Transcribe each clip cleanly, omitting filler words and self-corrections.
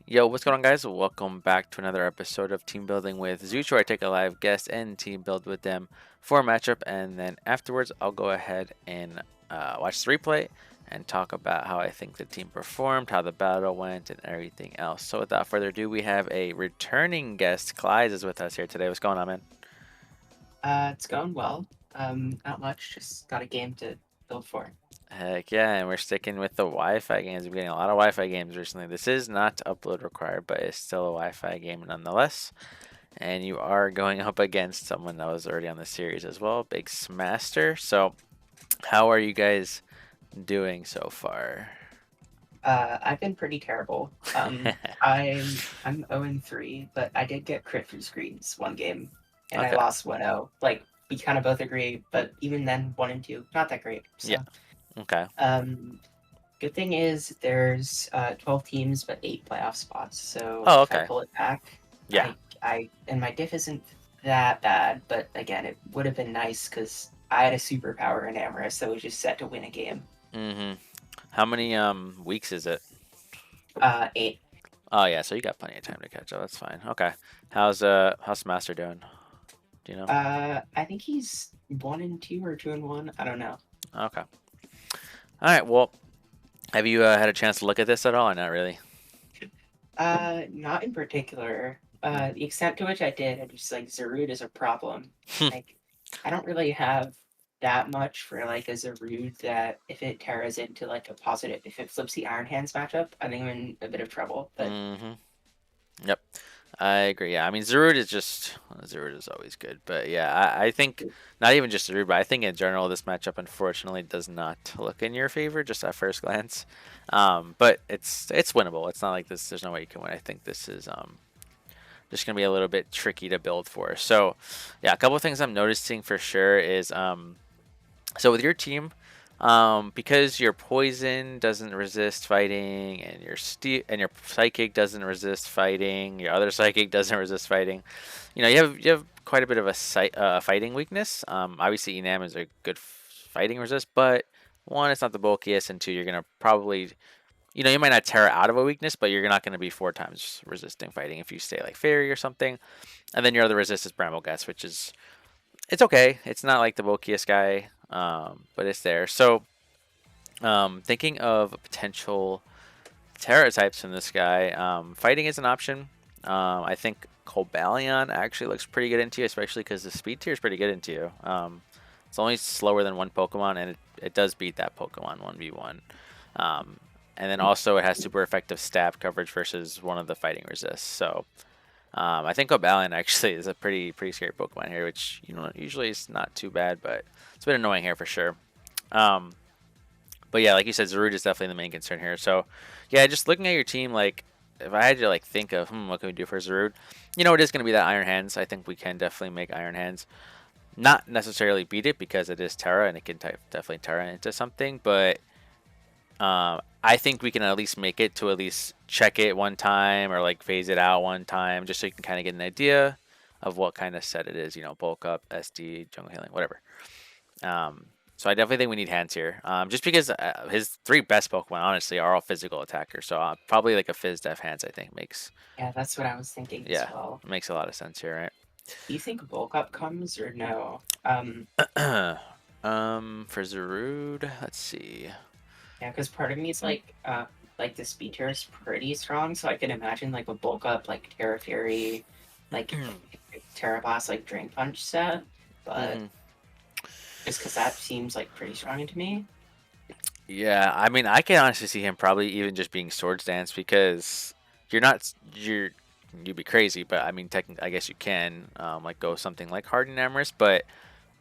Yo, what's going on, guys? Welcome back to another episode of Team Building with Zooch, where I take a live guest and team build with them for a matchup, and then afterwards, I'll go ahead and watch the replay and talk about how I think the team performed, how the battle went, and everything else. So, without further ado, we have a returning guest. Klyze is with us here today. What's going on, man? It's going well. Not much. Just got a game to build for. Heck yeah, and we're sticking with the Wi-Fi games. We're getting a lot of Wi-Fi games recently. This is not upload required, but it's still a Wi-Fi game nonetheless. And you are going up against someone that was already on the series as well, Big Smaster. So, how are you guys doing so far? I've been pretty terrible. I'm 0-3, but I did get crit through screens one game, and I Okay. lost 1-0. Like we kind of both agree, but even then, 1 and 2, not that great. Yeah. So, Okay. um, good thing is there's 12 teams but 8 playoff spots. So Oh, if I okay. pull it back, Yeah. I and my diff isn't that bad, but again, it would have been nice because I had a superpower in Amorous that was just set to win a game. Mhm. How many weeks is it? 8. Oh yeah, so you got plenty of time to catch up. That's fine. Okay. How's Master doing? Do you know? I think he's 1 and 2 or 2 and 1. I don't know. Okay. All right. Well, have you had a chance to look at this at all, or not really? Not in particular. The extent to which I did, I just like Zarude is a problem. Like, I don't really have that much for like a Zarude that if it tears into like a positive, if it flips the Iron Hands matchup, I think I'm in a bit of trouble. But Mhm. Yep. I agree. Yeah, I mean Zarude is always good, but yeah, I think not even just Zarude, but I think in general this matchup unfortunately does not look in your favor just at first glance. But it's winnable. It's not like this. There's no way you can win. I think this is just gonna be a little bit tricky to build for. So yeah, a couple of things I'm noticing for sure is so with your team, because your poison doesn't resist fighting, and your psychic doesn't resist fighting, your other psychic doesn't resist fighting. You have quite a bit of a fighting weakness. Obviously, Enam is a good fighting resist, but one, it's not the bulkiest, and two, you're gonna probably, you might not tear out of a weakness, but you're not gonna be 4 times resisting fighting if you stay like fairy or something. And then your other resist is Bramble Guess, which is it's okay. It's not like the bulkiest guy, but it's there. So, thinking of potential Tera types from this guy, fighting is an option. I think Cobalion actually looks pretty good into you, especially because the speed tier is pretty good into you. It's only slower than one Pokemon, and it does beat that Pokemon 1v1. Um, and then also it has super effective stab coverage versus one of the fighting resists. So I think Cobalion actually is a pretty scary Pokemon here, which usually is not too bad, but it's been annoying here for sure. Um, but yeah, like you said, Zarude is definitely the main concern here. So yeah, just looking at your team, like if I had to like think of what can we do for Zarude, it is going to be that Iron Hands. I think we can definitely make Iron Hands. Not necessarily beat it because it is Tera and it can definitely Tera into something, but I think we can at least make it to at least check it one time or like phase it out one time just so you can kind of get an idea of what kind of set it is, bulk up, SD, jungle healing, whatever. Um, so I definitely think we need hands here. Just because his 3 best Pokemon, honestly, are all physical attackers. So probably like a Fizz Def hands, I think makes, yeah, that's what I was thinking as yeah, well. makes a lot of sense here, Do you think bulk up comes or no? right? For Zarude, let's see. Yeah, because part of me is like the speed tier is pretty strong, so I can imagine like a bulk up like Terra Fury, like Terra Blast, like Drain Punch set, but hmm just because that seems like pretty strong into me. Yeah, I mean, I can honestly see him probably even just being Swords Dance because you're not you'd be crazy, but I mean, technically, I guess you can like go something like Hardened Amorous, but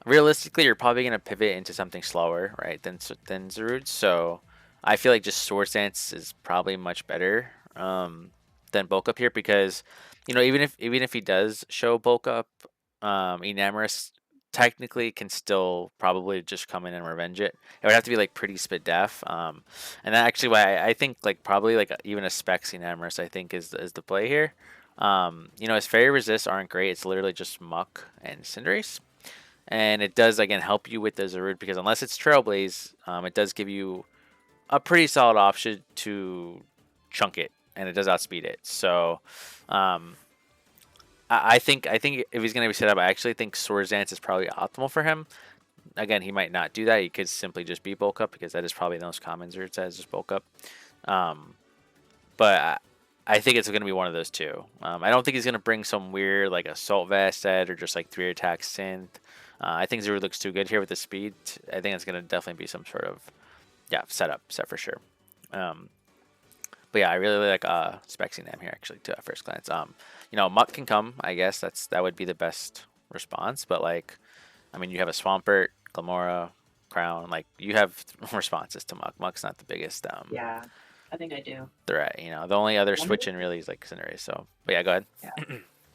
realistically, you're probably gonna pivot into something slower, right? Than Zarude. So I feel like just Swords Dance is probably much better than Bulk Up here because even if he does show Bulk Up, Enamorus technically can still probably just come in and revenge it. It would have to be like pretty spit def. And that actually why I think like probably like even a Specs Enamorus I think is the play here. His fairy resists aren't great. It's literally just Muck and Cinderace. And it does again help you with the Zarude because unless it's Trailblaze, it does give you a pretty solid option to chunk it. and it does outspeed it. So, um, I think if he's gonna be set up, I actually think Swords Dance is probably optimal for him. Again, he might not do that. He could simply just be bulk up because that is probably the most common Zerd set is just bulk up. Um, but I think it's going to be one of those two. I don't think he's going to bring some weird like assault vest set or just like 3 attack synth. I think Zero looks too good here with the speed. I think it's going to definitely be some sort of setup set for sure. Um, but yeah, I really like Spexing them here actually too at first glance. Muck can come. I guess that would be the best response. But like, I mean, you have a Swampert, Glamora, Crown. Like you have responses to Muck. Muck's not the biggest Yeah, I think I do. threat. The only other One of switch the in really is like Cinderace. So, but yeah, go ahead.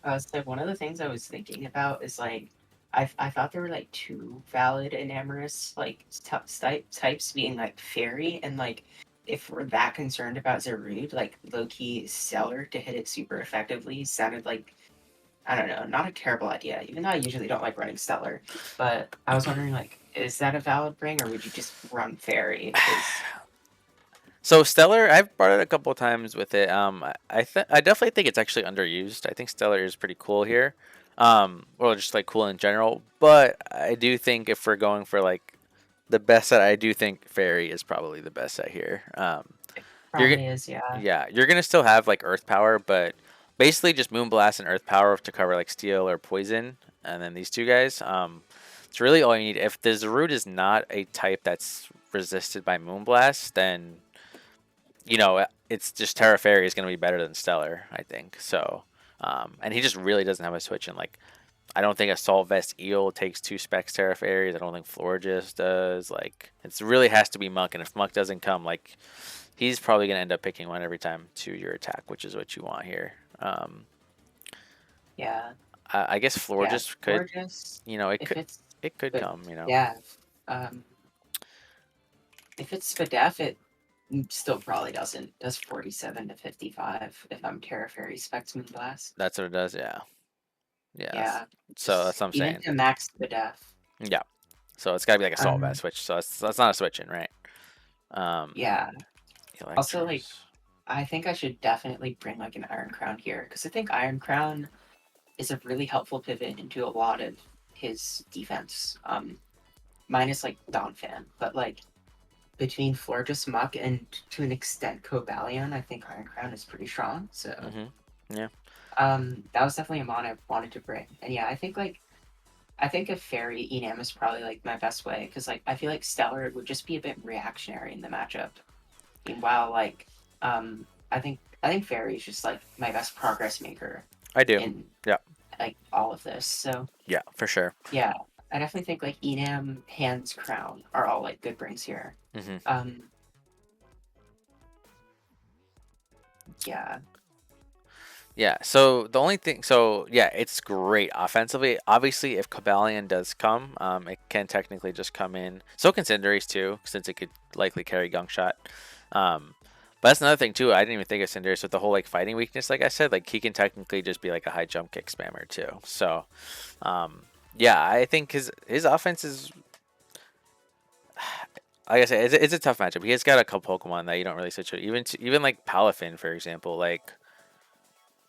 Yeah. So one of the things I was thinking about is like I thought there were like two valid Enamorus like types being like fairy and like if we're that concerned about Zarude, like low key Stellar to hit it super effectively sounded like I don't know, not a terrible idea, even though I usually don't like running Stellar. But I was wondering like, is that a valid bring or would you just run fairy? Because So Stellar, I've brought it a couple of times with it. I definitely think it's actually underused. I think Stellar is pretty cool here, or just like cool in general. But I do think if we're going for like the best set, I do think Fairy is probably the best set here. You're probably is, yeah. Yeah, you're gonna still have like Earth Power, but basically just Moonblast and Earth Power to cover like Steel or Poison, and then these two guys. It's really all you need. If the Zarude is not a type that's resisted by Moonblast, then it's just Terra Fairy is gonna be better than Stellar, I think. So, and he just really doesn't have a switch in. Like, I don't think Assault Vest Eel takes 2 specs Terra Fairies. I don't think Florges does. Like, it really has to be Muck, and if Muck doesn't come, like, he's probably going to end up picking one every time to your attack, which is what you want here. Yeah. I guess Yeah. Florges could, Or just it if could, it's it could but come. yeah. Um if it's Spadef, it still probably doesn't. Does 47 to 55 if I'm Terra Fairy Spectrum Blast. That's what it does. Yeah, yeah. Yeah. So that's Just what I'm even saying. to max Spadef. Yeah. So it's got to be like Assault Um Vest switch. So that's not a switch in, right? Um, yeah. Also like Electros. I think I should definitely bring like an Iron Crown here because I think Iron Crown is a really helpful pivot into a lot of his defense. Minus like Donphan, but like between Florges Muck and to an extent Cobalion, I think Iron Crown is pretty strong. So Mm-hmm. Yeah. that was definitely a mon I wanted to bring. And yeah, I think a fairy Enam is probably like my best way because like I feel like Stellar would just be a bit reactionary in the matchup. Meanwhile, like I think fairy is just like my best progress maker I do. in Yeah. like all of this. So Yeah, for sure. yeah, I definitely think like Enam, Hands, Crown are all like good brings here. Mm-hmm. Um, yeah, Yeah, so the only thing, so yeah, it's great offensively. Obviously, if Cobalion does come, it can technically just come in. So can Cinderace too, since it could likely carry Gunk Shot. Um, but that's another thing too. I didn't even think of Cinderace with the whole like fighting weakness. Like I said, like he can technically just be like a high jump kick spammer too. So, yeah, I think his offense is, like I said, it's a tough matchup. He has got a couple Pokemon that you don't really switch with. Even like Palafin, for example, like.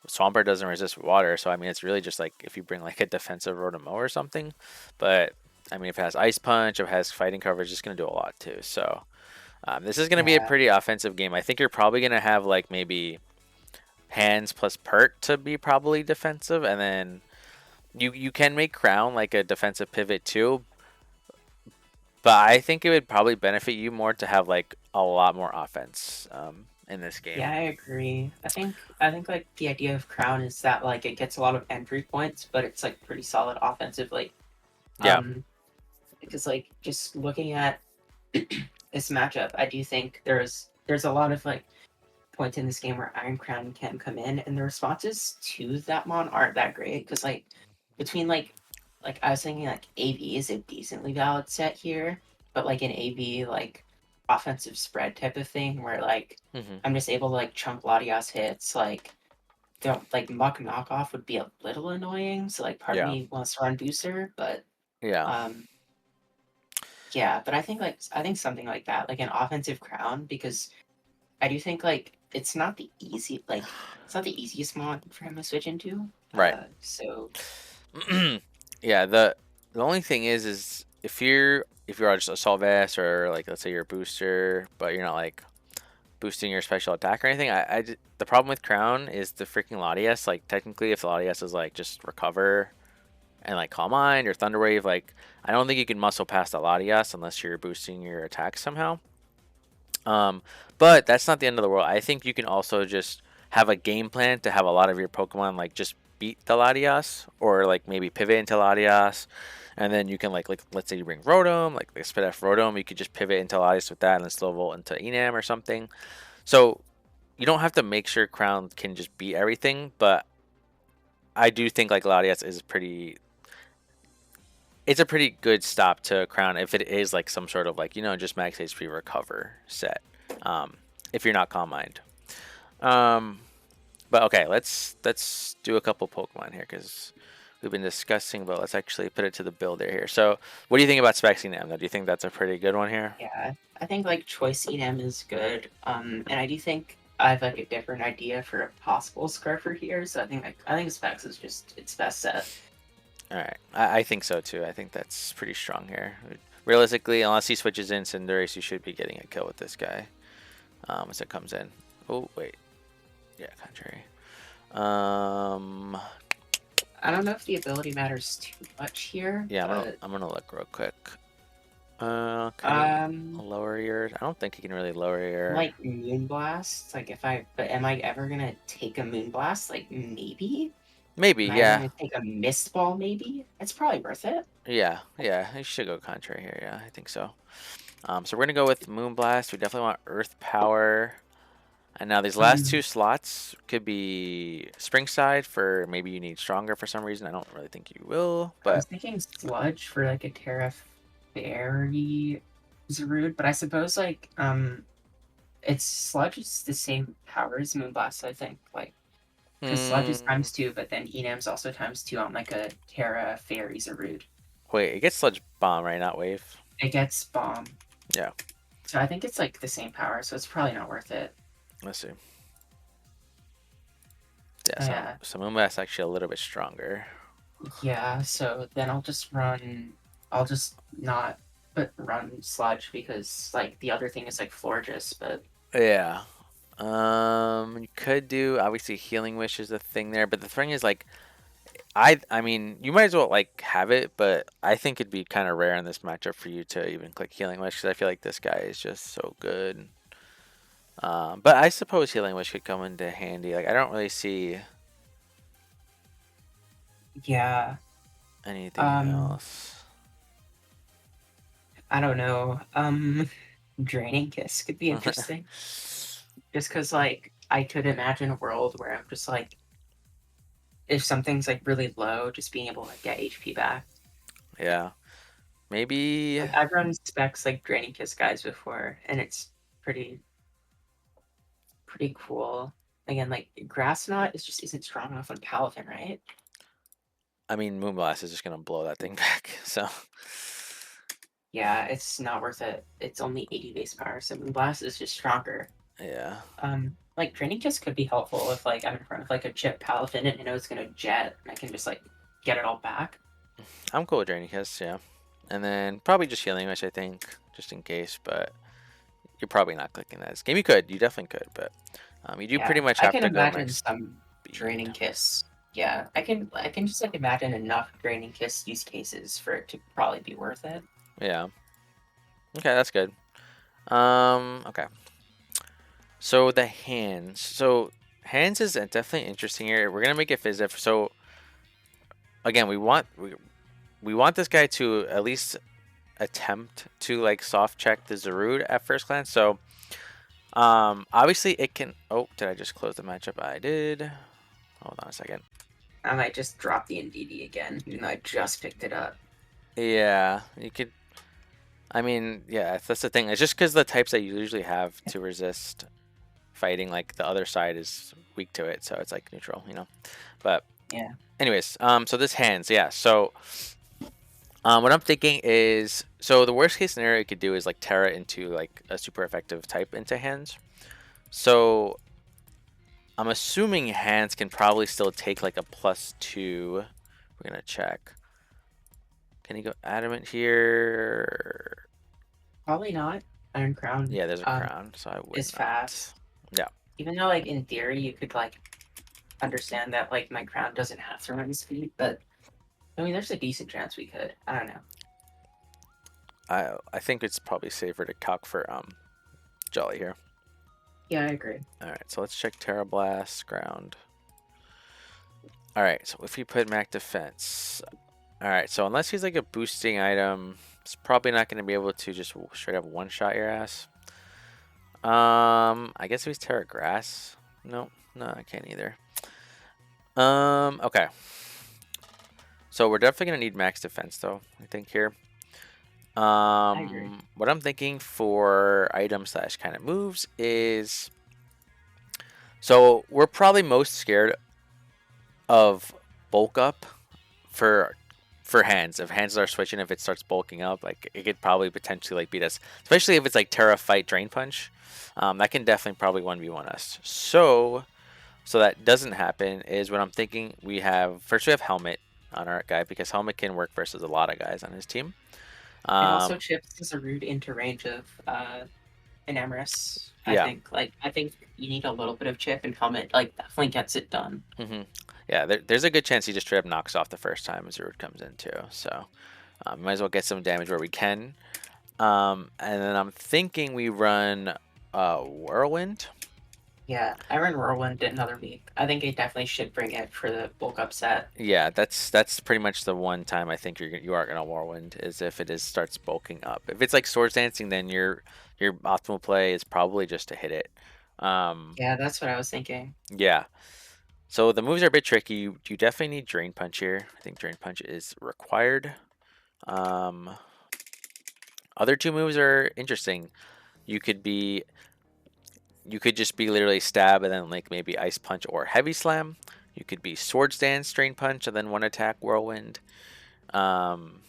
Swampert doesn't resist water, so I mean it's really just like if you bring like a defensive Rotom or something. But I mean if it has Ice Punch, if it has fighting coverage, it's gonna do a lot too. So this is gonna be a yeah, pretty offensive game. I think you're probably gonna have like maybe Hands plus Pert to be probably defensive, and then you can make Crown like a defensive pivot too. But I think it would probably benefit you more to have like a lot more offense in this game. yeah. I agree. I think like the idea of Crown is that like it gets a lot of entry points, but it's like pretty solid offensively. Yeah, Um, because like just looking at this matchup, I do think there's a lot of like points in this game where Iron Crown can come in, and the responses to that mon aren't that great. Because like between like I was thinking like AV is a decently valid set here, but like an AV like offensive spread type of thing where like hmm I'm just able to like chunk Latias hits like don't like Muck knockoff would be a little annoying. So like part of yeah, me wants to run booster, but yeah. um yeah, but I think something like that, like an offensive crown, because I do think like it's not the easy like it's not the easiest mod for him to switch into. Right. So Yeah, the only thing is if you're just assault vest or like let's say you're a booster, but you're not like boosting your special attack or anything. The problem with Crown is the freaking Latias. Like technically, if the Latias is like just recover and like Calm Mind or Thunder Wave, like I don't think you can muscle past the Latias unless you're boosting your attack somehow. Um, but that's not the end of the world. I think you can also just have a game plan to have a lot of your Pokemon like just beat the Latias or like maybe pivot into Latias. And then you can like let's say you bring Rotom, like Spit F Rotom, you could just pivot into Latias with that and then slow volt into Enam or something. So you don't have to make sure Crown can just beat everything, but I do think like Latias is pretty. It's a pretty good stop to Crown if it is like some sort of like just max HP recover set. Um, if you're not Calm Mind. Um, but okay, let's do a couple Pokemon here because we've been discussing, but let's actually put it to the builder here. So, what do you think about Spexing them? Do you think that's a pretty good one here? yeah, I think like Choice EM is good. And I do think I have like a different idea for a possible Scarfer here. So I think Specs is just its best set. All right, I think so too. I think that's pretty strong here. Realistically, unless he switches in Cinderace, you should be getting a kill with this guy as it comes in. Oh wait, yeah, contrary. Um, I don't know if the ability matters too much here, yeah, but I'm gonna look real quick. Can he um, lower your? I don't think he can really lower your. like Moonblast. But am I ever gonna take a Moonblast? Like maybe. Maybe, Am I ever yeah, gonna take a Mist Ball? Maybe. It's probably worth it. yeah. You should go contrary here. Yeah, I think so. So we're gonna go with Moonblast. We definitely want Earth Power. And now these last two Um, slots could be Springside for maybe you need stronger for some reason. I don't really think you will, I was but thinking Sludge for like a Tera Fairy Zarude, but I suppose like it's Sludge is the same power as Moonblast, I think. Like because Sludge is mm, ×2, but then Enam's also ×2 on like a Terra Fairy Zarude. wait, it gets Sludge Bomb, right? Not Wave. It gets Bomb. Yeah, So I think it's like the same power, so it's probably not worth it. let's see. Yeah, Yeah. so Moonblast's actually a little bit stronger. Yeah, so then I'll just not but run Sludge because like the other thing is like Florges, but Yeah. You could do obviously Healing Wish is a thing there, but the thing is like I mean you might as well like have it, but I think it'd be kind of rare in this matchup for you to even click Healing Wish because I feel like this guy is just so good. But I suppose Healing Wish could come into handy. Like I don't really see yeah. anything Um else. I don't know. Draining Kiss could be interesting. Just because like I could imagine a world where I'm just like if something's like really low, just being able to get HP back. Yeah, maybe. Like I've run specs like Draining Kiss guys before, and it's pretty pretty cool. Again, like Grass Knot is just isn't strong enough on Paladin, right? I mean, Moonblast is just gonna blow that thing back. So Yeah, it's not worth it. It's only 80 base power, so Moonblast is just stronger. yeah, Like Draining Kiss could be helpful if like I'm in front of like a chip Paladin and I know it's gonna jet, and I can just like get it all back. I'm cool with Draining Kiss. Yeah, and then probably just Healing Wish. I think just in case, but you're probably not clicking that this game. You could, you definitely could, but you do pretty Yeah, much I have can to go imagine max some speed. Draining Kiss. Yeah, I can just like imagine enough Draining Kiss use cases for it to probably be worth it. Yeah. Okay, that's good. Okay. So the hands. So hands is definitely interesting here. We're gonna make it Fizz. So again, we want this guy to at least attempt to like soft check the Zarude at first glance. So obviously it can. Oh, did I just close the matchup? I did. Hold on a second. I might just drop the NDD again, even though I just picked it up. Yeah, you could. I mean, yeah, that's the thing. It's just because the types that you usually have to resist fighting, like the other side is weak to it, so it's like neutral, you know. But Yeah. anyways, so this hands, yeah. So what I'm thinking is, so the worst case scenario you could do is like Terra into like a super effective type into hands. So I'm assuming hands can probably still take like a +2. We're gonna check. Can he go adamant here? Probably not. Iron Crown Yeah, there's a crown, so I would is not. fast. Yeah. Even though like in theory you could like understand that like my crown doesn't have throwing speed, but I mean there's a decent chance we could. I don't know. I think it's probably safer to calc for Jolly here. Yeah, I agree. Alright, so let's check Terra Blast, ground. Alright, so if we put Mac Defense. Alright, so unless he's like a boosting item, it's probably not going to be able to just straight up one-shot your ass. I guess if he's Terra Grass. No, I can't either. Okay. So we're definitely going to need max defense though, I think here. I agree. What I'm thinking for item slash kind of moves is, so we're probably most scared of bulk up for hands. If hands are switching, if it starts bulking up, like it could probably potentially like beat us, especially if it's like Terra Fight Drain Punch. That can definitely probably 1v1 us. So that doesn't happen is what I'm thinking. We have first we have Helmet on our guy because Helmet can work versus a lot of guys on his team. It also Um, chips is a route into range of Enamorus. yeah. I think you need a little bit of chip and helmet like definitely gets it done. hmm Yeah, there's a good chance he just straight up knocks off the first time Zerud comes in too. So might as well get some damage where we can. And then I'm thinking we run Whirlwind. Yeah, I run Whirlwind another week. I think it definitely should bring it for the bulk upset. Yeah, that's pretty much the one time I think you are gonna Whirlwind is if it is starts bulking up. If it's like Swords Dancing, then your optimal play is probably just to hit it. Um, Yeah, that's what I was thinking. yeah. So the moves are a bit tricky. You definitely need Drain Punch here. I think Drain Punch is required. Um, Other two moves are interesting. You could be you could just be literally stab and then like maybe Ice Punch or Heavy Slam. You could be Swords Dance, Drain Punch, and then one attack Whirlwind. Um,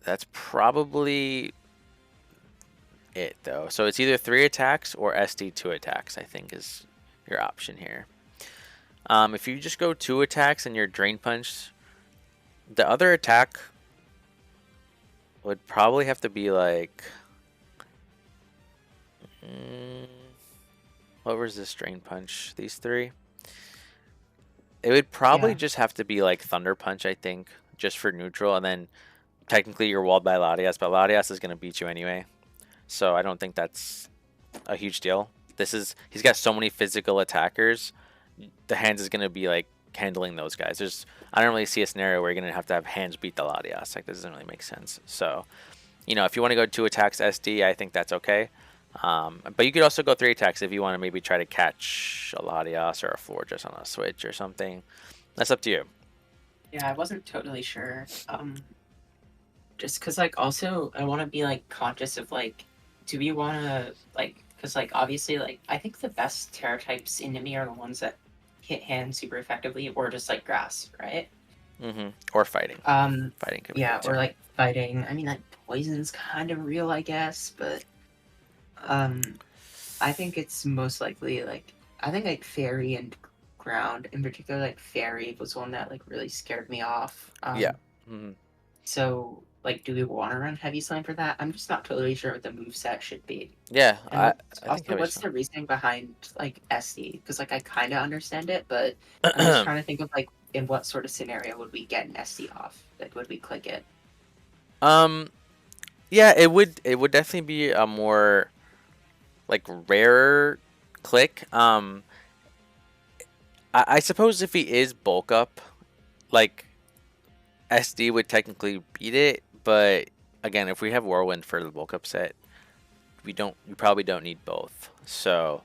that's probably it though. So it's either 3 attacks or SD 2 attacks, I think is your option here. If you just go 2 attacks and your Drain Punch, the other attack would probably have to be like mm, what was this Drain Punch? These 3? It would probably Yeah. just have to be like Thunder Punch, I think, just for neutral, and then technically you're walled by Latias, but Latias is gonna beat you anyway. So I don't think that's a huge deal. He's got so many physical attackers. The hands is gonna be like handling those guys. I don't really see a scenario where you're gonna have hands beat the Latias. Like, that doesn't really make sense. So, if you want to go 2 attacks SD, I think that's okay. But you could also go 3 attacks if you want to maybe try to catch a Latias or a Fortress on a switch or something. That's up to you. Yeah, I wasn't totally sure. Just because like also I want to be like conscious of like, do we want to like, because like obviously like I think the best Terra types into me are the ones that hit hands super effectively or just like grass, right? Or fighting. Um, Fighting could be yeah, good too. or like fighting. I mean, like poison's kind of real, I guess, but um, I think it's most likely like I think like fairy and ground in particular, like fairy was one that like really scared me off. Yeah. hmm So like, do we want to run heavy slam for that? I'm just not totally sure what the move set should be. Yeah. And I think also heavy what's slam. the reasoning behind like SD? Because like I kind of understand it, but I'm just trying to think of like in what sort of scenario would we get an SD off? Like, would we click it? um. Yeah. It would definitely be a more like rarer click. I suppose if he is bulk up, like SD would technically beat it, but again, if we have Whirlwind for the bulk up set, we probably don't need both. So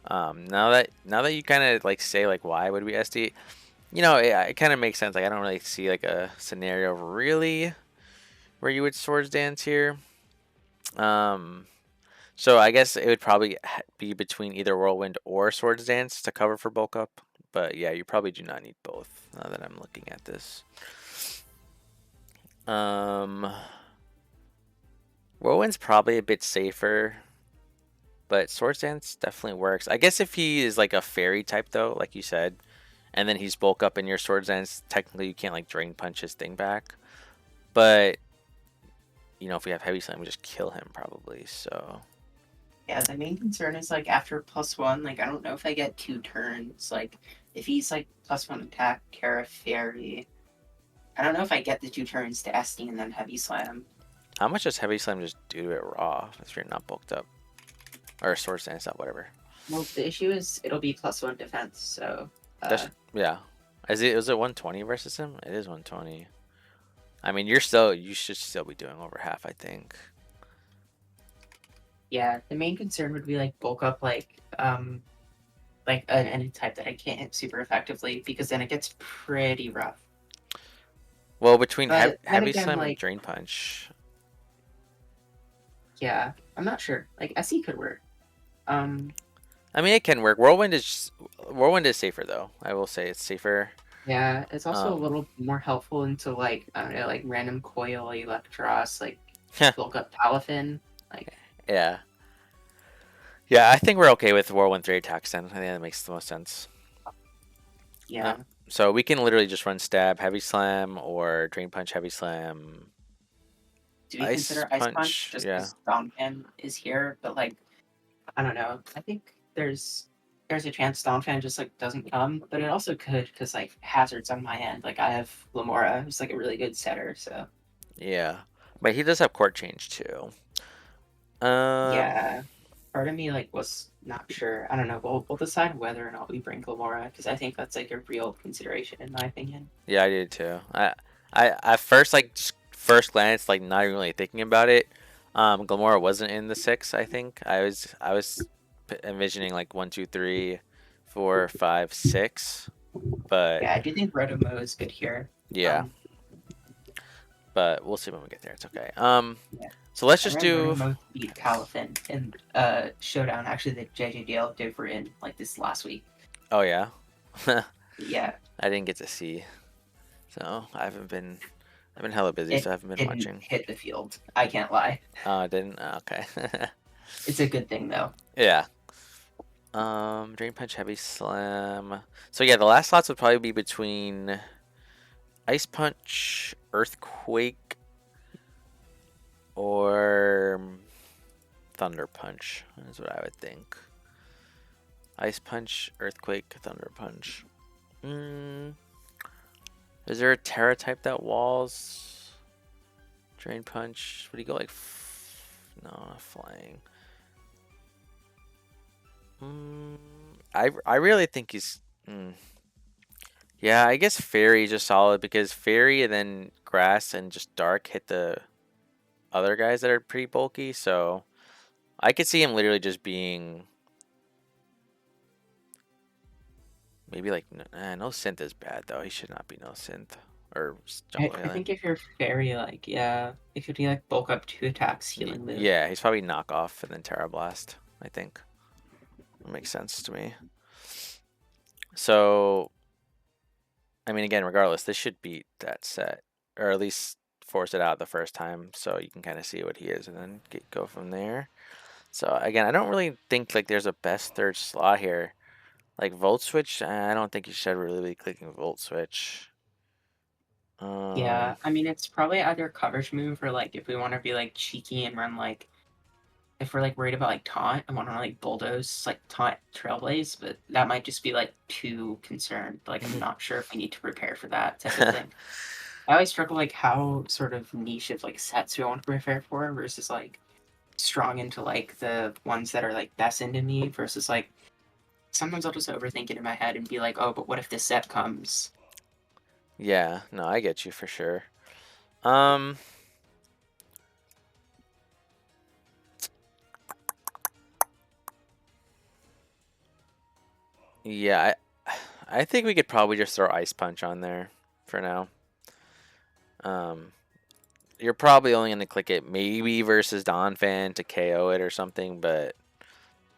now that you kind of like say like why would we SD, it kind of makes sense. Like I don't really see like a scenario really where you would Swords Dance here. Um, so I guess it would probably be between either Whirlwind or Swords Dance to cover for bulk up. But yeah, you probably do not need both. Now that I'm looking at this, um, Whirlwind's probably a bit safer, But Swords Dance definitely works. I guess if he is like a fairy type though, like you said, and then he's bulk up in your Swords Dance, technically you can't like Drain Punch his thing back. But if we have Heavy Slam, we just kill him probably. So Yeah, the main concern is like after +1, like I don't know if I get 2 turns. Like if he's like +1 attack, Kara Fairy, I don't know if I get the 2 turns to SD and then Heavy Slam. how much does Heavy Slam just do to it raw if you're not bulked up? Or Swords Dance up, whatever. Well, the issue is it'll be +1 defense, so That's yeah. Was it 120 versus him? It is 120. I mean, you should still be doing over half, I think. yeah, the main concern would be like bulk up like any type that I can't hit super effectively because then it gets pretty rough. Well, between But then Heavy again, Slam and like Drain Punch, yeah, I'm not sure. Like SE could work. Um, I mean, it can work. Whirlwind is safer though. I will say it's safer. yeah, it's also a Um, little more helpful into like I don't know, like random coil Electros, like yeah, bulk up Palafin. Like yeah, yeah. I think we're okay with Whirlwind 3 attacks then. I think that makes the most sense. Uh, yeah, so we can literally just run Stab, Heavy Slam, or Drain Punch, Heavy Slam, do we Ice consider Ice Punch Punch. just Yeah, because Domfan is here? But like I don't know. I think there's a chance Domfan just like doesn't come, but it also could because like hazards on my end. Like I have Lamora, who's like a really good setter. So yeah. But he does have Court Change too. Um, yeah, part of me like was not sure. I don't know. We'll decide whether or not we bring Lamora because I think that's like a real consideration in my opinion. Yeah, I did too. I at first like just first glance like not even really thinking about it. Glamora wasn't in the six. I think I was envisioning like 1, 2, 3, 4, 5, 6, but Yeah, I do think Rotomo is good here. yeah, Um, but we'll see when we get there. It's okay. yeah, So let's I just ran do. Rotomo to beat Palafin in showdown actually that JJDL did for in like this last week. Oh yeah, I Yeah, didn't get to see, so I've been hella busy, it so I haven't been didn't watching. hit the field. I can't lie. Oh, I didn't. Oh, okay. It's a good thing though. Yeah. Drain Punch, Heavy Slam. So yeah, the last slots would probably be between Ice Punch, Earthquake, or Thunder Punch. Is what I would think. Ice Punch, Earthquake, Thunder Punch. Mm, is there a Tera type that walls? Drain Punch. Would he go like? No, not flying. I really think he's. Yeah, I guess Fairy is just solid because Fairy and then Grass and just Dark hit the other guys that are pretty bulky. So I could see him literally just being maybe like no synth is bad though. He should not be no synth or jungle I healing. think if you're very like yeah, if you do like bulk up 2 attacks, healing move. Yeah, he's probably knockoff and then Terra Blast. I think that makes sense to me. So I mean, again, regardless, this should beat that set or at least force it out the first time so you can kind of see what he is and then go from there. So again, I don't really think like there's a best third slot here. Like Volt Switch, I don't think you should really be clicking Volt Switch. Yeah, Um, I mean it's probably either a coverage move or like if we want to be like cheeky and run like if we're like worried about like taunt and want to like bulldoze like taunt trailblaze, but that might just be like too concerned. Like I'm not sure if we need to prepare for that type of thing. I always struggle like how sort of niche of like sets we want to prepare for versus like strong into like the ones that are like best into me versus like sometimes I'll just overthink it in my head and be like, oh, but what if this set comes? yeah, no, I get you for sure. Um, yeah, I think we could probably just throw Ice Punch on there for now. Um, you're probably only gonna click it maybe versus Donphan to KO it or something, but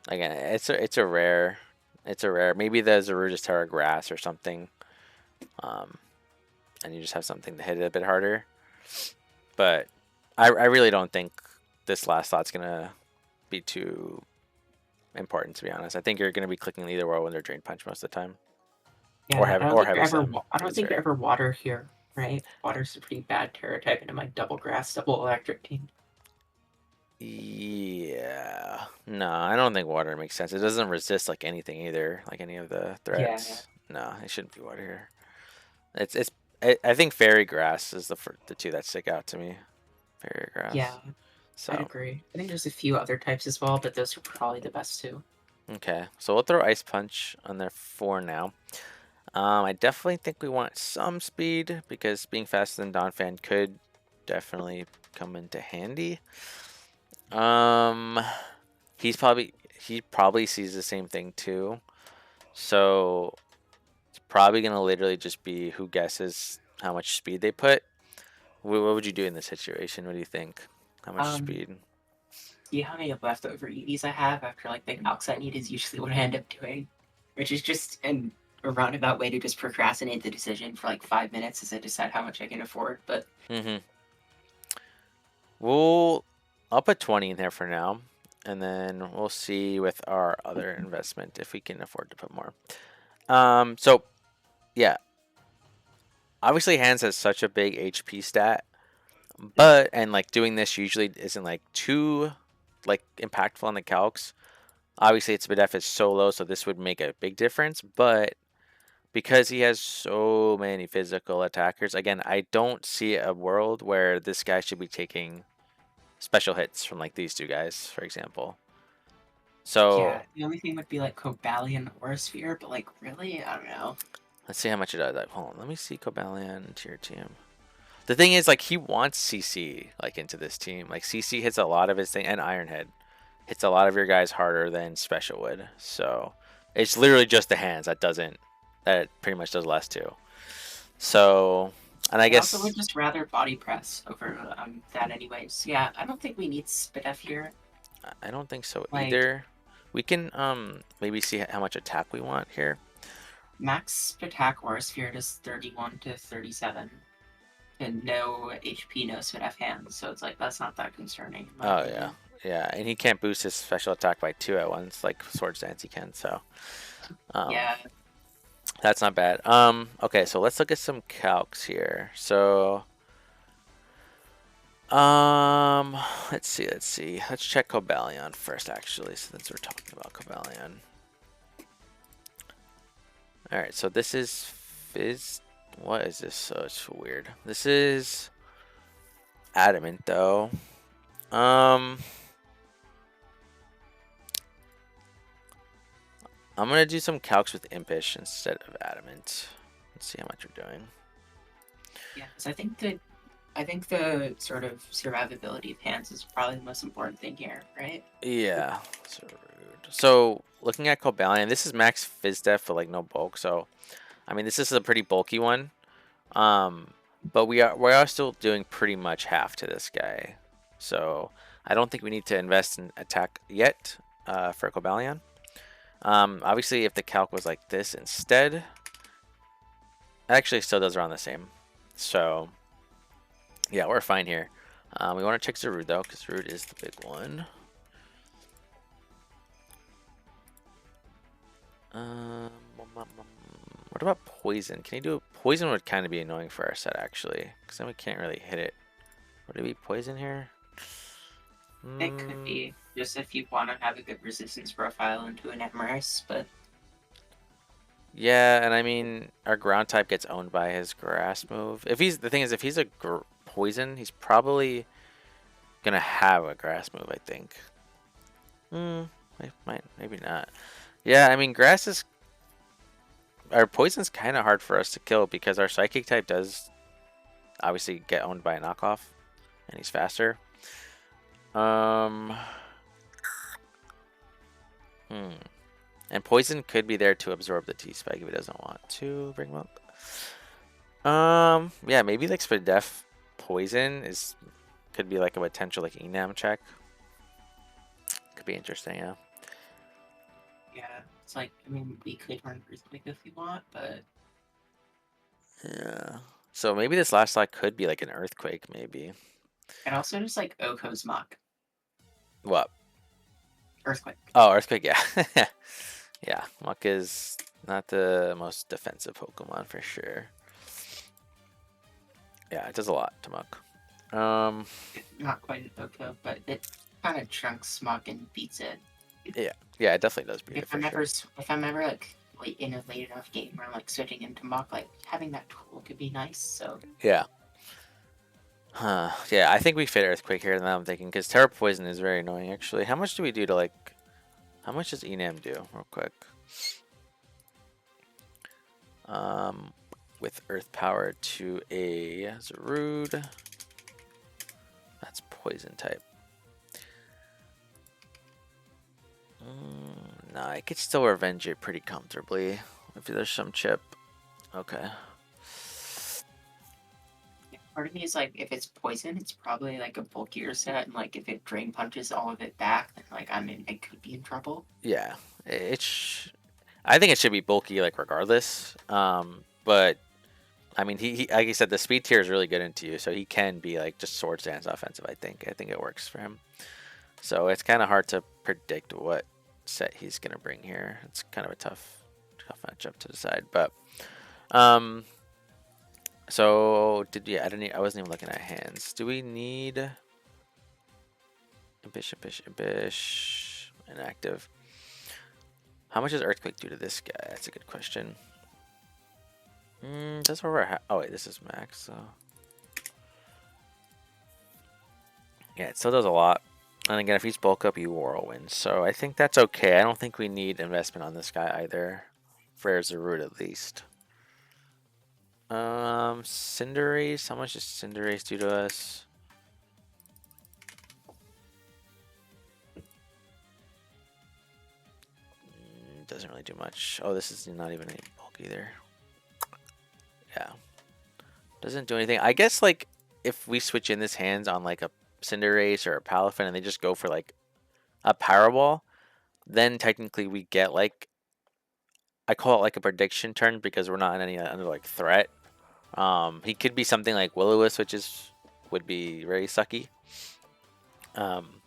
again, it's a rare. Maybe the Zarude Terra Grass or something. Um, and you just have something to hit it a bit harder. But I really don't think this last slot's gonna be too important, to be honest. I think you're going to be clicking either Whirlwind or Drain Punch most of the time, Yeah, I don't or think you're Heavy ever. Slam I for don't this think you're variant. ever water here, right? Water's a pretty bad Terra type into my double grass, double electric team. Yeah. No, I don't think water makes sense. It doesn't resist like anything either, like any of the Yeah, threats. No, it shouldn't be water here. It's. I think Fairy Grass is the two that stick out to me. Fairy yeah, Grass. I'd So agree. I think there's a few other types as well, but those are probably the best two. okay, so we'll throw Ice Punch on there for now. I definitely think we want some speed because being faster than Donphan could definitely come into handy. Um, he probably sees the same thing too. So it's probably gonna literally just be who guesses how much speed they put. What would you do in this situation? What do you think? How much Um, speed? See how many leftover EVs I have after like the calcs I need is usually what I end up doing, which is just a roundabout way to just procrastinate the decision for like 5 minutes as I decide how much I can afford. But Mm-hmm. We'll I'll put 20 in there for now, and then we'll see with our other investment if we can afford to put more. So yeah, obviously Hands has such a big HP stat, but and like doing this usually isn't like too like impactful on the calcs. Obviously, its BDF is so low, so this would make a big difference. But because he has so many physical attackers, again, I don't see a world where this guy should be taking special hits from like these two guys, for example. So yeah, the only thing would be like Cobalion or Sphere, but like really, I don't know. let's see how much it does. Hold on, let me see Cobalion to your team. The thing is, like, he wants CC like into this team. Like CC hits a lot of his thing, and Ironhead hits a lot of your guys harder than Special would. So it's literally just the hands that doesn't that pretty much does less too. So, and I I also guess would just rather body press over that anyways. Yeah, I don't think we need SPDF here. I don't think so Like either. We can maybe see how much attack we want here. max attack or Sphere does 31 to 37. And no HP, no SPDF hands, so it's like that's not that concerning in my Oh yeah, opinion. yeah, and he can't boost his special attack by 2 at once like Swords Dance he can. So um, Yeah, that's not bad. Okay, so let's look at some calcs here. So um, let's see. Let's check Cobalion first, actually, since we're talking about Cobalion. All right, so this is Fizz. What is this? So it's weird. This is Adamant, though. Um, I'm gonna do some calcs with Impish instead of Adamant. Let's see how much we're doing. yeah. Because I think the sort of survivability of hands is probably the most important thing here, right? Yeah, so rude. So looking at Cobalion, this is max Fizz Def for like no bulk. So I mean, this is a pretty bulky one. Um, but we are still doing pretty much half to this guy. So I don't think we need to invest in attack yet for Cobalion. Obviously, if the calc was like this instead, it actually still does around the same. So yeah, we're fine here. We want to check Zarude though, because Zarude is the big one. What about poison? Can he do poison? Would kind of be annoying for our set actually, because then we can't really hit it. Would it be poison here? It could be just if you want to have a good resistance profile into an Emerus, but Yeah, and I mean our ground type gets owned by his grass move. If he's the thing is, if he's a poison, he's probably gonna have a grass move. I think. Might maybe not. Yeah, I mean grass is our poison's kind of hard for us to kill because our psychic type does obviously get owned by a knockoff, and he's faster. Um, hmm. And poison could be there to absorb the T-Spike if it doesn't want to bring milk. Yeah, maybe like Spadef poison is could be like a potential like enam check. Could be interesting, yeah. yeah, it's like I mean we could run Earthquake if we want, but Yeah. So maybe this last slot could be like an earthquake, maybe. and also just like Oko's Mock. What? Earthquake. Oh, Earthquake, yeah. Yeah, Muck is not the most defensive Pokemon for sure. Yeah, it does a lot to Muck. Not quite a Oko, but it kind of chunks Smog and beats it. Yeah, yeah, it definitely does beat If it for I'm sure. ever if I'm ever like late in a late enough game where I'm like switching into Mach, like having that tool could be nice. So Yeah. Huh. Yeah, I think we fit Earthquake here. Now I'm thinking because Terra Poison is very annoying. Actually, how much do we do to like? How much does Enam do? Real quick. Um, with Earth Power to a Zarude. That's Poison type. Nah, I could still revenge it pretty comfortably if there's some chip. Okay. part of me is like, if it's poison, it's probably like a bulkier set, and like if it drain punches all of it back, then like I could be in trouble. Yeah, I think it should be bulky like regardless. But I mean, he like you said, the speed tier is really good into you, so he can be like just sword stance offensive. I think it works for him. So it's kind of hard to predict what set he's gonna bring here. It's kind of a tough matchup to decide. But um, so did yeah? I wasn't even looking at hands. Do we need Impish, inactive? How much does Earthquake do to this guy? That's a good question. That's over. Oh wait, this is max. So yeah, it still does a lot. And again, if he's bulk up, you whirlwind. So I think that's okay. I don't think we need investment on this guy either. For Zarude at least. Cinderace. How much does Cinderace do to us? Doesn't really do much. Oh, this is not even any bulk either. Yeah. Doesn't do anything. I guess like if we switch in this hands on like a Cinderace or a Palafin and they just go for like a Powerball, then technically we get like I call it like a prediction turn because we're not in any under like threat. He could be something like Will-O-Wisp, which would be very sucky. Um,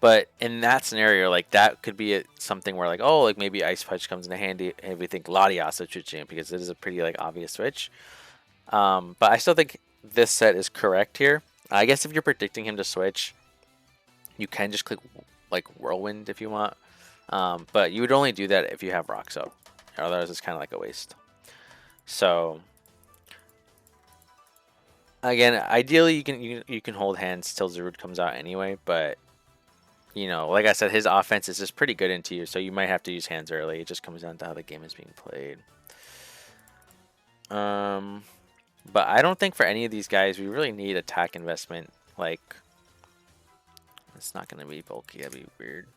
but in that scenario, like that could be something where like like maybe Ice Punch comes in handy if we think Latias is switching because it is a pretty like obvious switch. But I still think this set is correct here. I guess if you're predicting him to switch, you can just click like Whirlwind if you want. But you would only do that if you have Rocks up. Otherwise, it's kind of like a waste. So again, ideally you can hold hands till Zarude comes out anyway. But you know, like I said, his offense is just pretty good into you, so you might have to use hands early. It just comes down to how the game is being played. But I don't think for any of these guys we really need attack investment. Like, it's not going to be bulky. That'd be weird.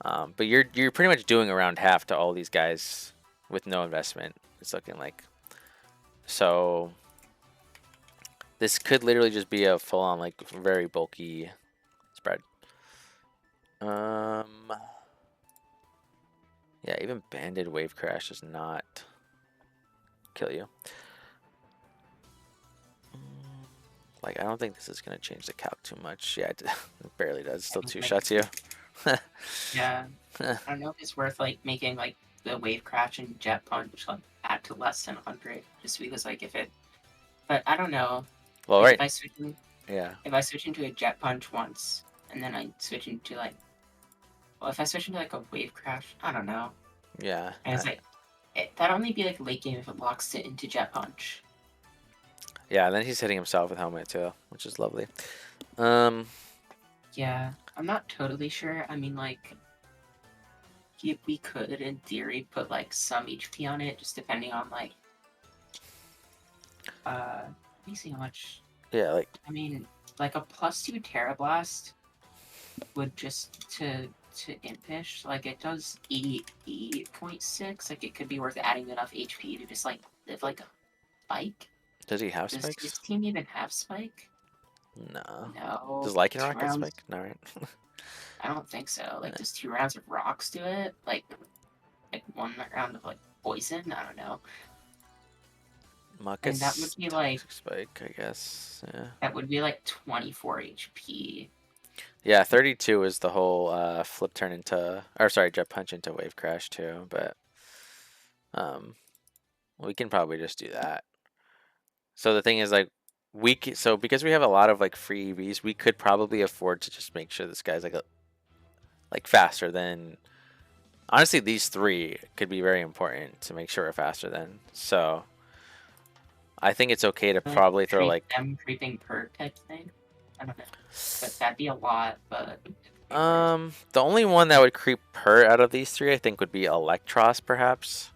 But you're pretty much doing around half to all these guys with no investment. It's looking like. So this could literally just be a full-on like very bulky spread. Yeah, even Banded Wave Crash does not kill you. Like, I don't think this is going to change the calc too much. Yeah, it barely does. Still two shots you. Yeah, I don't know if it's worth like making like the wave crash and jet punch like add to less than 100, just because like if it. But I don't know. Well, Like right. Yeah. if I switch into a jet punch once and then I switch into like, well, if I switch into like a wave crash, I don't know. Yeah. And it's like that'd only be like late game if it locks it into jet punch. Yeah, and then he's hitting himself with helmet too, which is lovely. Yeah, I'm not totally sure. I mean, like, we could, in theory, put like some HP on it, just depending on like. Let me see how much. Yeah, like. I mean, like a +2 Tera Blast would just to Impish, like it does 88.6. Like it could be worth adding enough HP to just like live like a spike. Does he have Does spikes? his team even have spike? No. No. Does Lycanroc 2 have rounds. spike? No, right? I don't think so. Like, does 2 rounds of rocks do it? Like 1 round of like poison? I don't know. And that would Muckus, be like toxic spike, I guess. Yeah. that would be like 24 HP. Yeah, 32 is the whole flip turn into, or sorry, jet punch into wave crash too. But um, we can probably just do that. So the thing is, like, so because we have a lot of like free EVs, we could probably afford to just make sure this guy's like faster than. Honestly, these three could be very important to make sure we're faster than. So I think it's okay to Like probably throw creep like them creeping perk type thing. I don't know, but that'd be a lot. But it'd be worth. the only one that would creep Pert out of these three, I think, would be Electros, perhaps.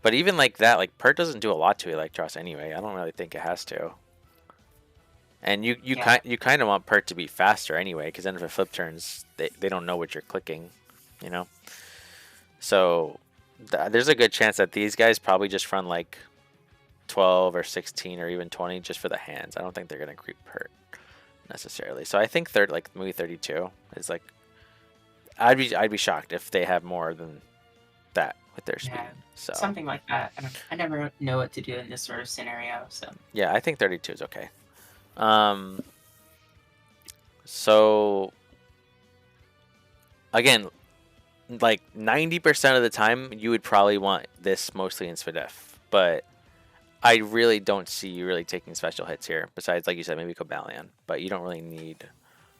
But even like that, like Pert doesn't do a lot to Electros anyway. I don't really think it has to. And Yeah, you kind of want Pert to be faster anyway, because then if it flip turns, they don't know what you're clicking, you know. So there's a good chance that these guys probably just run like 12 or 16 or even 20 just for the hands. I don't think they're gonna creep Pert necessarily. So I think third, like maybe 32 is like I'd be shocked if they have more than that with their yeah, speed. So something like that. I never know what to do in this sort of scenario. So yeah, I think 32 is okay. Um, so again, like 90% of the time, you would probably want this mostly in SPDEF, but I really don't see you really taking special hits here. Besides, like you said, maybe Cobalion, but you don't really need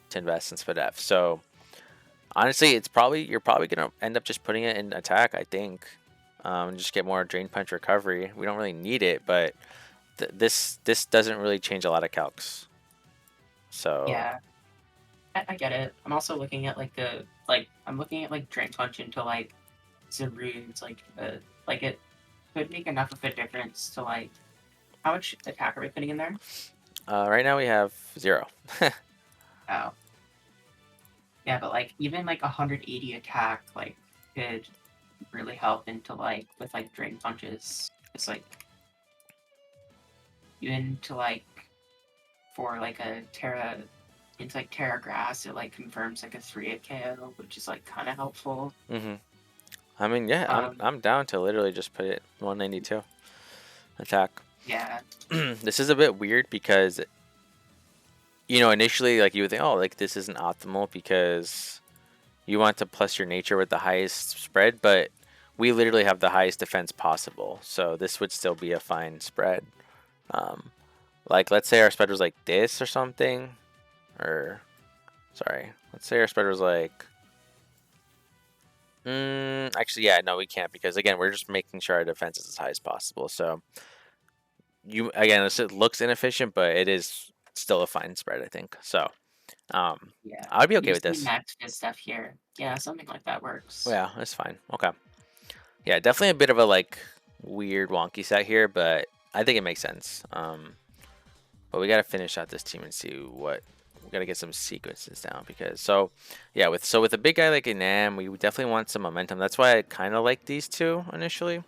to invest in SPDEF. So honestly, you're probably gonna end up just putting it in attack. I think, just get more drain punch recovery. We don't really need it, but this doesn't really change a lot of calcs. So yeah, I get it. I'm also looking at I'm looking at like drain punch into like Zarude's like it could make enough of a difference to like how much attack are we putting in there? right now we have 0. Oh, yeah, but like even like 180 attack like could really help into like with like drain punches. It's like even to like for like a Terra into like Terra Grass, it like confirms like a 3-hit KO, which is like kind of helpful. hmm I mean, yeah, Um, I'm down to literally just put it 192 attack. yeah, This is a bit weird because initially like you would think, oh, like this isn't optimal because you want to plus your nature with the highest spread, but we literally have the highest defense possible, so this would still be a fine spread. Um, like let's say our spread was like this or something, or sorry, let's say our spread was like. Actually, yeah, no, we can't because again, we're just making sure our defense is as high as possible. So you again, it looks inefficient, but it is still a fine spread, I think. So yeah. I would be okay Use with the this. max fit stuff here. Yeah, something like that Oh, works. yeah, that's fine. Okay. Yeah, definitely a bit of a like weird wonky set here, but I think it makes sense. But we gotta finish out this team and see what we gotta get some sequences down because yeah, with a big guy like Enam, we definitely want some momentum. That's why I kind of like these two initially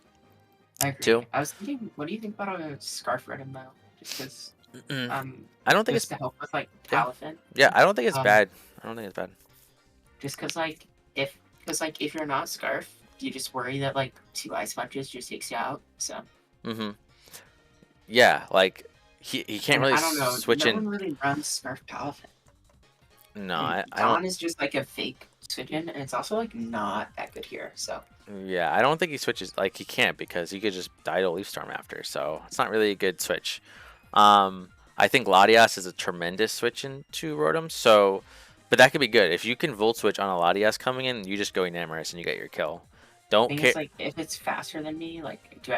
I too. agree. I was thinking, what do you think about a scarf rhythm though? Just because, Mm-mm. I don't think just it's to help with like yeah Palafin. yeah. I don't think it's Um, bad. I don't think it's bad. just because like if you're not scarf, you just worry that like 2 ice punches just takes you out. So, Mm-hmm. Yeah, like he can't and really I don't know, switch no in. one really runs scarf Palafin. No, And I don't. Dawn is just like a fake switch in, and it's also like not that good here. So Yeah, I don't think he switches. Like he can't because he could just die to Leaf Storm after. So it's not really a good switch. I think Latias is a tremendous switch into Rotom. So, but that could be good if you can Volt Switch on a Latias coming in. You just go Enamorus and you get your kill. Don't thing care. is like if it's faster than me, like do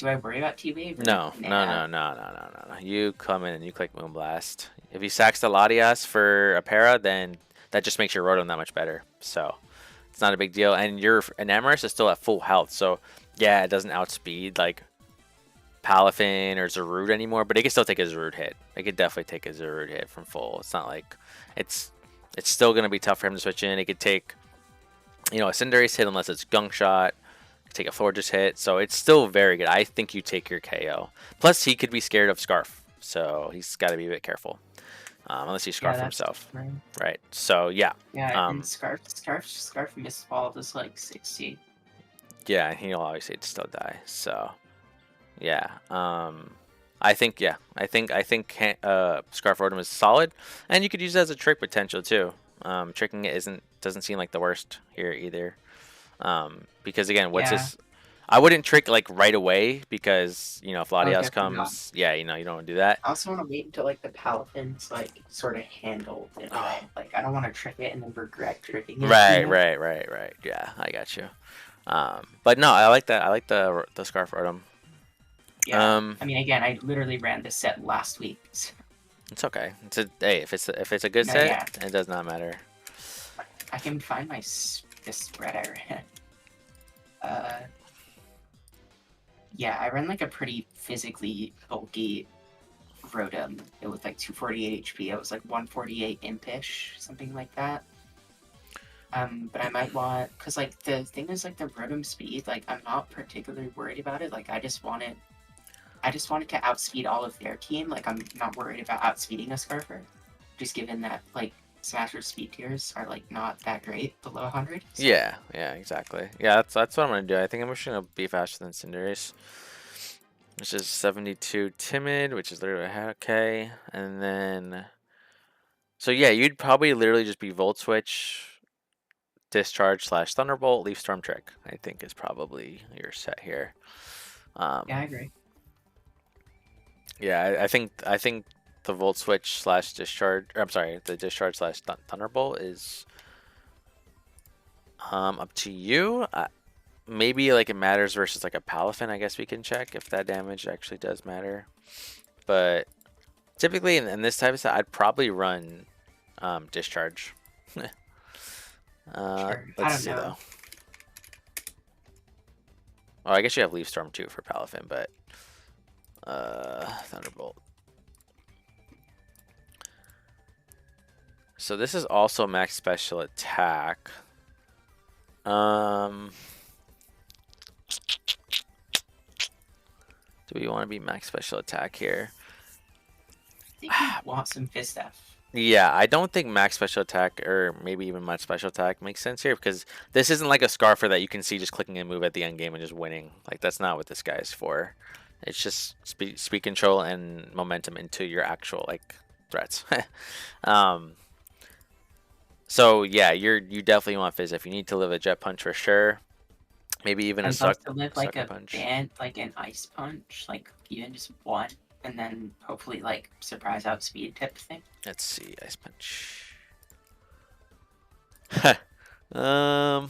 I worry about T wave or No, no, nah? no, no, no, no, no, no. You come in and you click Moonblast. If he sacks the Latias for a para, then that just makes your Rotom that much better. So it's not a big deal. And your Enamorus is still at full health. So yeah, it doesn't outspeed like Palafin or Zarude anymore, but it can still take a Zarude hit. It could definitely take a Zarude hit from full. It's not like it's it's still gonna be tough for him to switch in. It could take a Cinderace hit unless it's Gunk Shot. Take a Fortress hit, so it's still very good. I think you take your KO. Plus, he could be scared of Scarf, so he's got to be a bit careful. Unless he Yeah, Scarf that's himself, right. right? So yeah, Yeah, and um, scarf missed all this like 60. yeah, and he'll obviously still die. So yeah, I think yeah. Scarf Rotom is solid, and you could use it as a trick potential too. Tricking it doesn't seem like the worst here either. Because again, what's Yeah. this? I wouldn't trick like right away because if Oh, Latias definitely not. comes, yeah, you don't want to do that. I also want to wait until like the Palatin's like sort of handled in a Oh, way. Like I don't want to trick it and then regret tricking it. You right, know? right, right, right. Yeah, I got you. But no, I like that. I like the Scarf Rotom. Yeah. Um, I mean, again, I literally ran this set last week. So, it's okay. Hey, if it's a good no, set, yeah. it does not matter. I can find this spread I ran. Uh, yeah, I ran like a pretty physically bulky Rotom. It was like 248 HP. It was like 148 impish, something like that. But I might want, because like the thing is like the Rotom speed, like I'm not particularly worried about it. Like I just wanted to outspeed all of their team. Like I'm not worried about outspeeding a Scarfer, just given that like Smasher speed tiers are like not that great below 100. So Yeah, yeah, exactly. Yeah, that's what I'm gonna do. I think I'm just gonna be faster than Cinderace, which is 72 timid, which is literally okay. And then, so yeah, you'd probably literally just be Volt Switch, Discharge slash Thunderbolt, Leaf Storm Trick. I think is probably your set here. yeah, Um, I agree. yeah, I think the Volt Switch slash Discharge. Or, I'm sorry, the Discharge slash Thunderbolt is up to you. Maybe like it matters versus like a Palafin. I guess we can check if that damage actually does matter. But typically in this type of set, I'd probably run Discharge. Sure. I Let's don't see know. though. Oh, I guess you have Leaf Storm too for Palafin, but Thunderbolt. So this is also max special attack. Um, do we want to be max special attack here? I think we want some Fizz-F. Yeah, I don't think max special attack or maybe even much special attack makes sense here because this isn't like a Scarfer that you can see just clicking a move at the end game and just winning. Like that's not what this guy is for. It's just speed control and momentum into your actual like threats. um, so yeah, you definitely want Fizz if you need to live a Jet Punch for sure. Maybe even a I'd love to live like Sucker a Punch. band, like an Ice Punch, like even just one, and then hopefully like surprise outspeed type thing. Let's see, Ice Punch. um,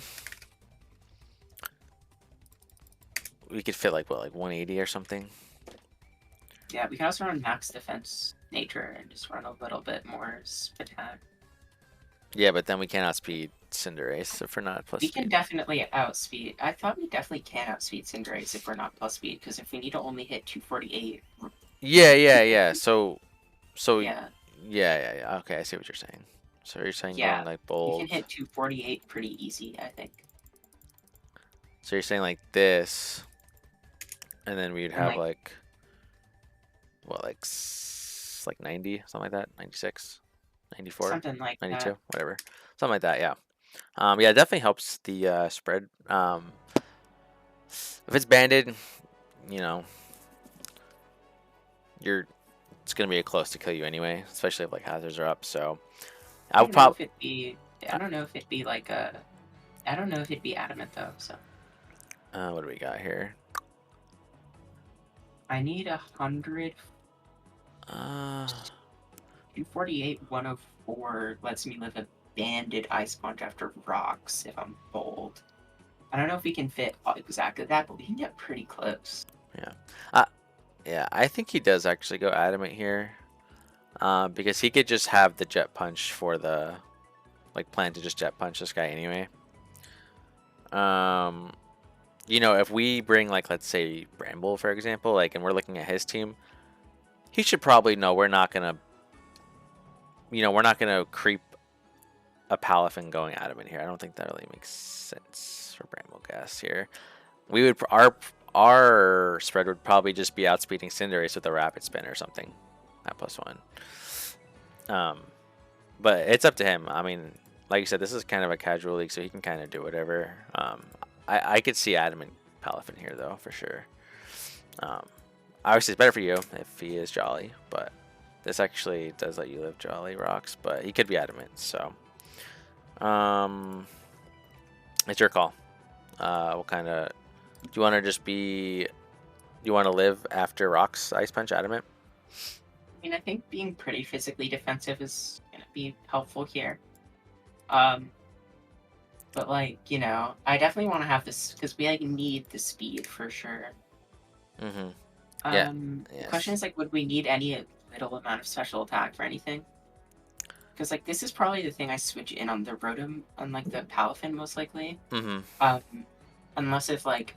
we could fit like what, like 180 or something. Yeah, we can also run max defense nature and just run a little bit more attack. Yeah, but then we can't outspeed Cinderace if we're not plus We can speed. definitely outspeed. I thought we definitely can outspeed Cinderace if we're not plus speed, because if we need to only hit 248, Yeah, yeah, yeah. So yeah, yeah. Okay, I see what you're saying. So you're saying going yeah, like we can bold. hit 248 pretty easy, I think. So you're saying like this, and then we'd And have like like what, like 90, something like that, 96, 94, something like that. 92, whatever, something like that. Yeah. Yeah, it definitely helps the spread. If it's banded, you know, you're it's gonna be a close to kill you anyway, especially if like hazards are up. So I I would don't know probably. if it'd be. I don't know if it'd be like a. I don't know if it'd be adamant though. So What do we got here? I need 100. Uh, 248, 104 lets me live a banded ice punch after rocks if I'm bold. I don't know if we can fit exactly that, but we can get pretty close. yeah. Uh, yeah, I think he does actually go adamant here. Because he could just have the jet punch for the like plan to just jet punch this guy anyway. Um, if we bring like let's say Bramble for example, like and we're looking at his team, he should probably know we're not gonna creep a Palafin going adamant here. I don't think that really makes sense for Bramble Gas here. We would our spread would probably just be outspeeding Cinderace with a rapid spin or something at +1. Um, but it's up to him. I mean, like you said, this is kind of a casual league, so he can kind of do whatever. I could see Adam and Palafin here though for sure. Um, Obviously, it's better for you if he is Jolly, but this actually does let you live Jolly rocks, but he could be adamant. So, um, it's your call. What kind of do you want to just be? Do you want to live after rocks ice punch adamant? I mean, I think being pretty physically defensive is gonna be helpful here. Um, but like, I definitely want to have this because we like need the speed for sure. Mm-hmm. Yeah. The question Yes. is like, would we need any little amount of special attack for anything? Because like this is probably the thing I switch in on the Rotom, on like the Palafin most likely. Mm-hmm. Um, unless if like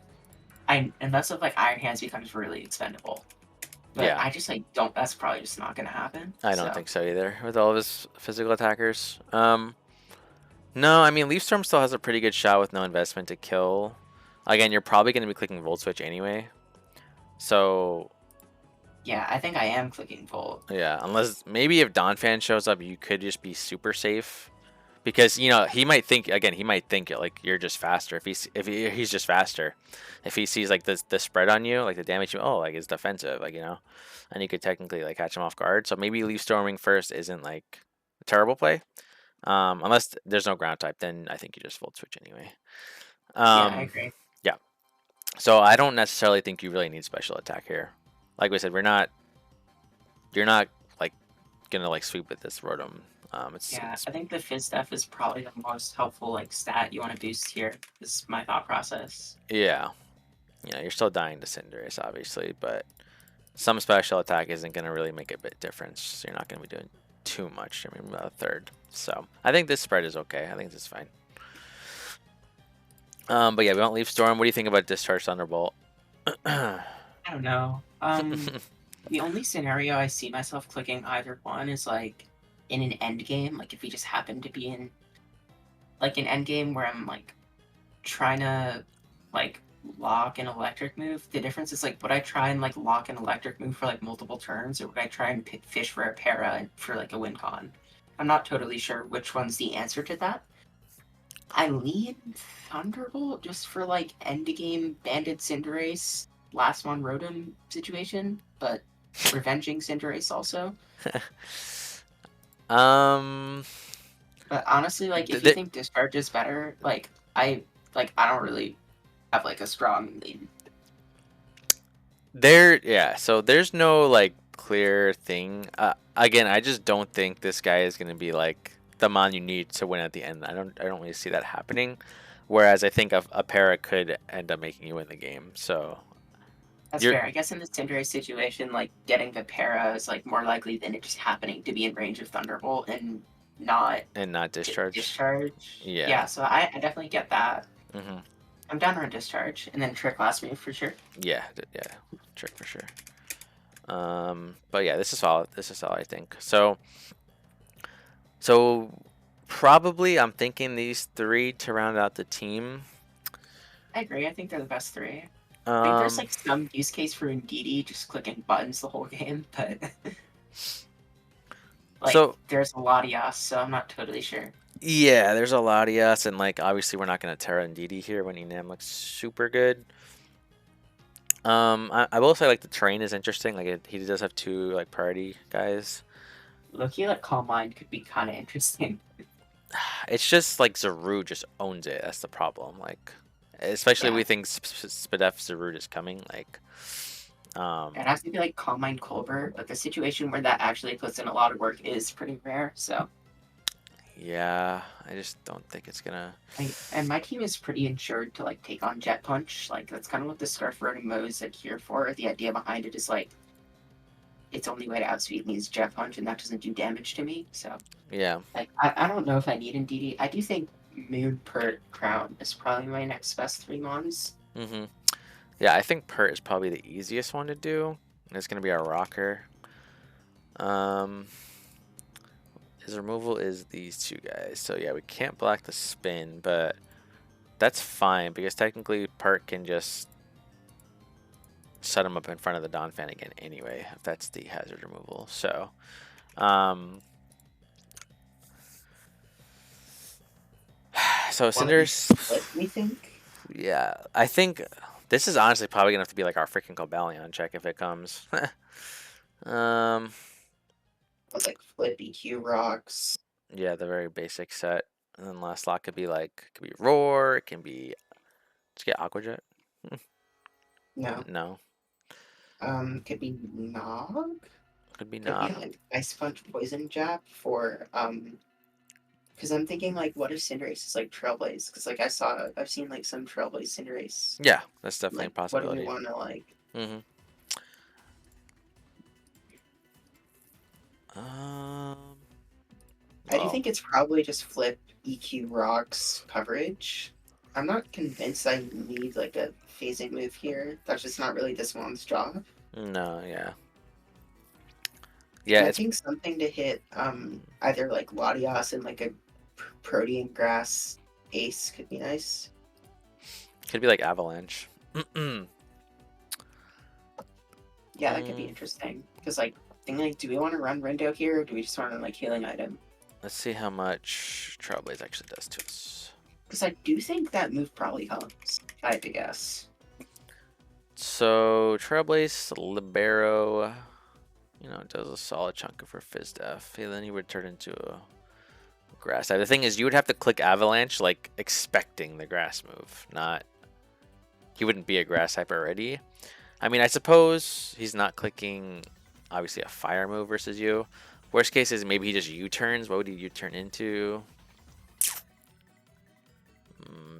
Iron Hands becomes really expendable. But Yeah. I just like don't. That's probably just not gonna happen. I don't So think so either with all of his physical attackers. No, I mean Leaf Storm still has a pretty good shot with no investment to kill. Again, you're probably going to be clicking Volt Switch anyway. So yeah, I think I am clicking Volt. yeah, unless maybe if Donphan shows up, you could just be super safe because he might think again. He might think it like you're just faster. He's just faster. If he sees like the spread on you, like the damage you like is defensive, and you could technically like catch him off guard. So maybe Leaf Storming first isn't like a terrible play. Unless there's no ground type, then I think you just Volt Switch anyway. Yeah, I Um, agree. yeah. So I don't necessarily think you really need special attack here. Like we said, you're not like gonna like sweep with this Rotom. Yeah, It's I think the Fizz Def is probably the most helpful like stat you want to boost here. Is my thought process. yeah, you're still dying to Cinderace, obviously, but some special attack isn't gonna really make a bit difference. So you're not gonna be doing too much. I mean, about a third. So I think this spread is okay. I think this is fine. But yeah, we don't leave Storm. What do you think about Discharge Thunderbolt? I don't know. The only scenario I see myself clicking either one is like in an end game. Like if we just happen to be in like an end game where I'm like trying to like lock an electric move. The difference is like would I try and like lock an electric move for like multiple turns, or would I try and fish for a para for like a win con? I'm not totally sure which one's the answer to that. I lean Thunderbolt just for like end game banded Cinderace, last one Rotom situation, but revenging Cinderace also. um, But honestly, like if you think Discharge is better, I don't really have like a strong lean. yeah. So there's no like clear thing. Again, I just don't think this guy is gonna be like the mon you need to win at the end. I don't really see that happening. Whereas I think a para could end up making you win the game. So That's you're fair. I guess in the Cinderace situation, like getting the para is like more likely than it just happening to be in range of Thunderbolt and not and not Discharge. Discharge. Yeah. Yeah, so I definitely get that. hmm I'm down on Discharge, and then Trick last move for sure. Yeah. Yeah. Trick for sure. But yeah, this is solid. This is solid, I think. So probably I'm thinking these three to round out the team. I agree. I think they're the best three. I think there's Um, like some use case for Indeedee just clicking buttons the whole game, but like so there's a Latias, so I'm not totally sure. yeah, there's a lot of us, and like obviously we're not gonna Tera and Didi here when Enam looks super good. I will say like the train is interesting. Like he does have two like priority guys. Loki like Calm Mind could be kind of interesting. It's just like Zarude just owns it. That's the problem. Like especially Yeah, we think Spadef Zarude is coming. Like it has to be like Calm Mind Colbert, but the situation where that actually puts in a lot of work is pretty rare. So, yeah, I just don't think it's gonna. and my team is pretty insured to like take on Jet Punch. Like that's kind of what the Scarf Roading mode is like here for. The idea behind it is like its only way to outspeed me is Jet Punch, and that doesn't do damage to me. So, Yeah. like, I don't know if I need Indeedee. I do think Moon, Pert, Crown is probably my next best three mons. Mhm. Yeah, I think Pert is probably the easiest one to do. It's gonna be our rocker. Um, his removal is these two guys. So yeah, we can't block the spin, but that's fine because technically Pert can just set him up in front of the Donphan again anyway, if that's the hazard removal. So, um, so One of these Cinders, split, we think. yeah, I think This is honestly probably gonna have to be like our freaking Cobalion check if it comes. um, But like flip EQ rocks. yeah, the very basic set. And then last slot could be like could be Roar. It can be just get Aqua Jet. No. No, Could be Nog. could be Could be Nog. like Ice Punch Poison Jab for because I'm thinking like what if Cinderace is like Trailblaze? Because like I've seen like some Trailblaze Cinderace. Yeah, that's definitely a Like what do we possibility. want to like? Mm-hmm. Um. I do Well, think it's probably just flip EQ rocks coverage. I'm not convinced I need like a phasing move here. That's just not really this one's job. no, yeah, yeah. And I It's think something to hit either like Latias and like a Protean Grass Ace could be nice. could be like Avalanche. Yeah, that could be Mm, interesting. Because like thinking like, do we want to run Rindo here or do we just want to like healing item? let's see how much Trailblaze actually does to us. Because I do think that move probably comes, if I had to guess. So Trailblaze Libero, does a solid chunk of her Fizz Def. Yeah, then he would turn into a grass type. The thing is, you would have to click Avalanche like expecting the grass move, not he wouldn't be a grass type already. I mean, I suppose he's not clicking obviously a fire move versus you. Worst case is maybe he just U-turns. What would he U-turn into?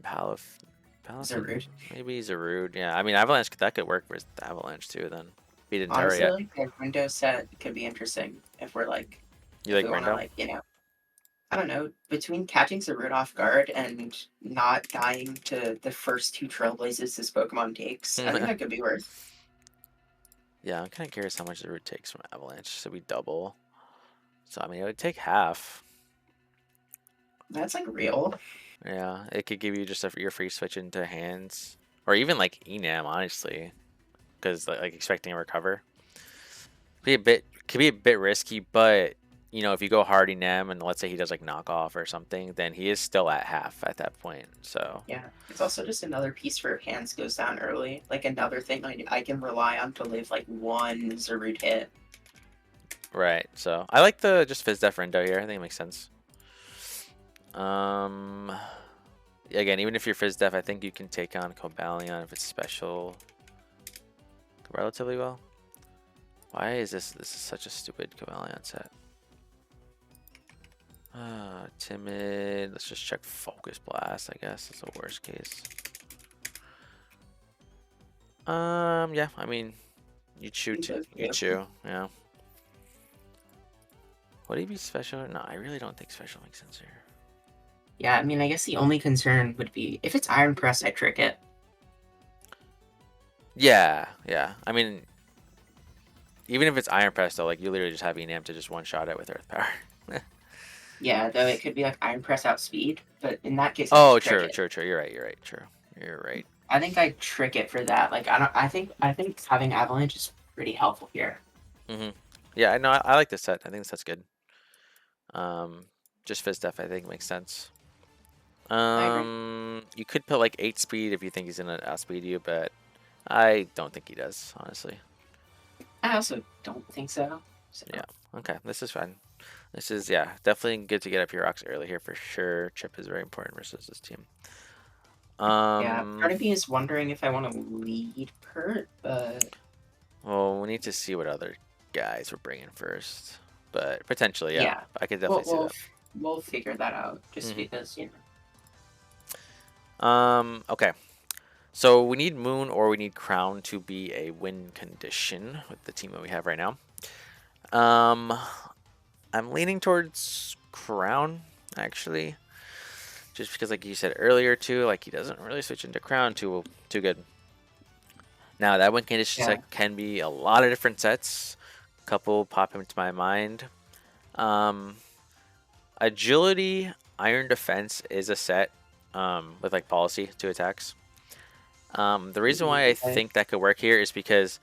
Palafin, Zarude. maybe Zarude. Yeah, I mean Avalanche that could work with Avalanche too. Then he didn't Tera Honestly, yet. like a Rindo set could be interesting if we're like, You if like we want to Rindo? like, I don't know, between catching Zarude off guard and not dying to the first two Trailblazes this Pokemon takes, I think that could be worth. Yeah, I'm kind of curious how much Zarude takes from Avalanche. So we double. So I mean, it would take half. That's like real. Yeah, it could give you just your free switch into hands, or even like Enam, honestly, because like expecting a recover. Could be a bit risky, but if you go hard Enam and let's say he does like knockoff or something, then he is still at half at that point. So Yeah, it's also just another piece for if hands goes down early. Like another thing I can rely on to live like one Zarude hit. right, so I like the just Fizz Def Rindo here. I think it makes sense. Um, again, even if you're Fizz Def, I think you can take on Cobalion if it's special relatively well. Why is this? This is such a stupid Cobalion set. Timid. Let's just check Focus Blast. I guess is the worst case. Yeah. I mean, you chew. You Yeah. chew. Yeah. Would he be special? No, I really don't think special makes sense here. Yeah, I mean, I guess the only concern would be if it's Iron Press, I trick it. Yeah. Yeah. I mean, even if it's Iron Press, though, like you literally just have Enam to just one shot it with Earth Power. Yeah, though it could be like Iron Press outspeed, but in that case, I Oh, just trick true, it. true, true. You're right. You're right. True. You're right. I think I trick it for that. Like I don't. I think having Avalanche is pretty helpful here. Yeah. No, I like this set. I think this set's good. Just Fizz Def, I think makes sense. I agree. You could put like 8 speed if you think he's gonna outspeed you, but I don't think he does, honestly. I also don't think so. So Yeah. Okay, this is fine. This is definitely good to get up your rocks early here for sure. Chip is very important versus this team. yeah, part of me is wondering if I want to lead Pert, but Well, we need to see what other guys we're bringing first, but potentially, yeah, yeah, I could we'll definitely see we'll that. we'll figure that out. Just Hmm. because Okay. So we need Moon or we need Crown to be a win condition with the team that we have right now. Um, I'm leaning towards Crown actually, just because like you said earlier too, like he doesn't really switch into Crown too good. Now that win condition yeah, set can be a lot of different sets. A couple pop into my mind. Um, Agility, Iron Defense is a set with like policy 2 attacks. The reason why I okay. think that could work here is because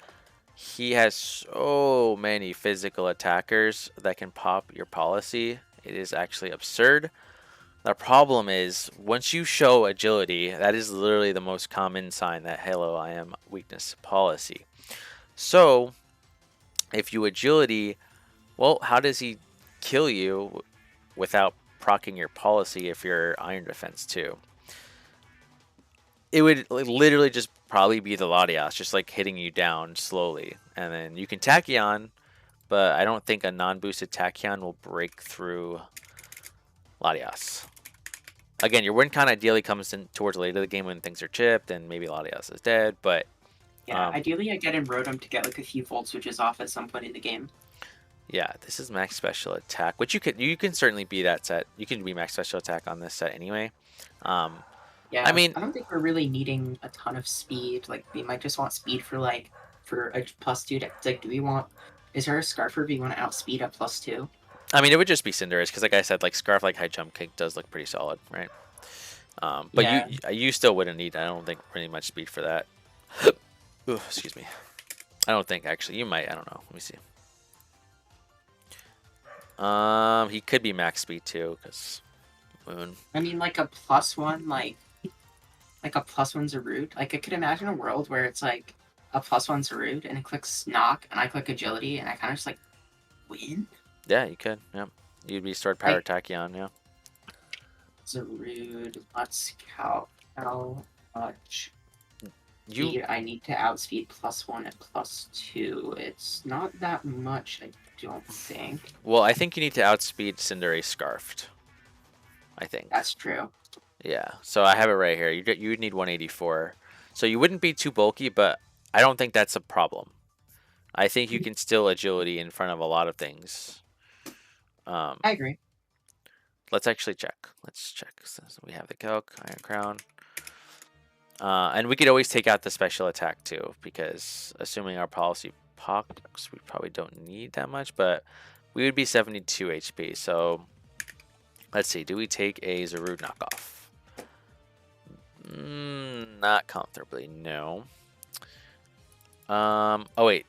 he has so many physical attackers that can pop your policy. It is actually absurd. The problem is, once you show agility, that is literally the most common sign that hello, I am weakness policy. So, if you agility, well, how does he kill you without proccing your policy if you're iron defense too? It would literally just probably be the Latias, just like hitting you down slowly. And then you can Tachyon, but I don't think a non-boosted Tachyon will break through Latias. Again, your win con ideally comes in towards the later of the game when things are chipped and maybe Latias is dead, but Yeah, ideally I get in Rotom to get like a few volt switches off at some point in the game. yeah, this is max special attack, which you can certainly be that set. You can be max special attack on this set anyway. I Yeah, mean, I don't think we're really needing a ton of speed. Like we might just want speed for like for a +2. Like, do we want? Is there a Scarf or do we want to outspeed at +2? it would just be Cinderace because, like I said, like Scarf, like high jump kick does look pretty solid, right? But Yeah, you still wouldn't need, I don't think, really much speed for that. Ooh, excuse me. I don't think actually. You might. I don't know. Let me see. He could be max speed too, because Moon. I mean like a +1, like a +1 Zarude. Like I could imagine a world where it's like a +1 Zarude and it clicks knock and I click agility and I kind of just like win. Yeah, you could. Yeah, you'd be stored power Like Tachyon. Yeah. Zarude, let's count how much You. speed I need to outspeed +1 and +2. It's not that much, I don't think. Well, I think you need to outspeed Cinderace Scarfed. I think. That's true. Yeah. So I have it right here. You would need 184. So you wouldn't be too bulky, but I don't think that's a problem. I think you can still agility in front of a lot of things. I agree. Let's actually check. Let's check. So we have the Calc, Iron Crown. And we could always take out the special attack too, because assuming our policy pox, we probably don't need that much, but we would be 72 HP. So let's see. Do we take a Zarude knockoff? Not comfortably, no. Oh wait.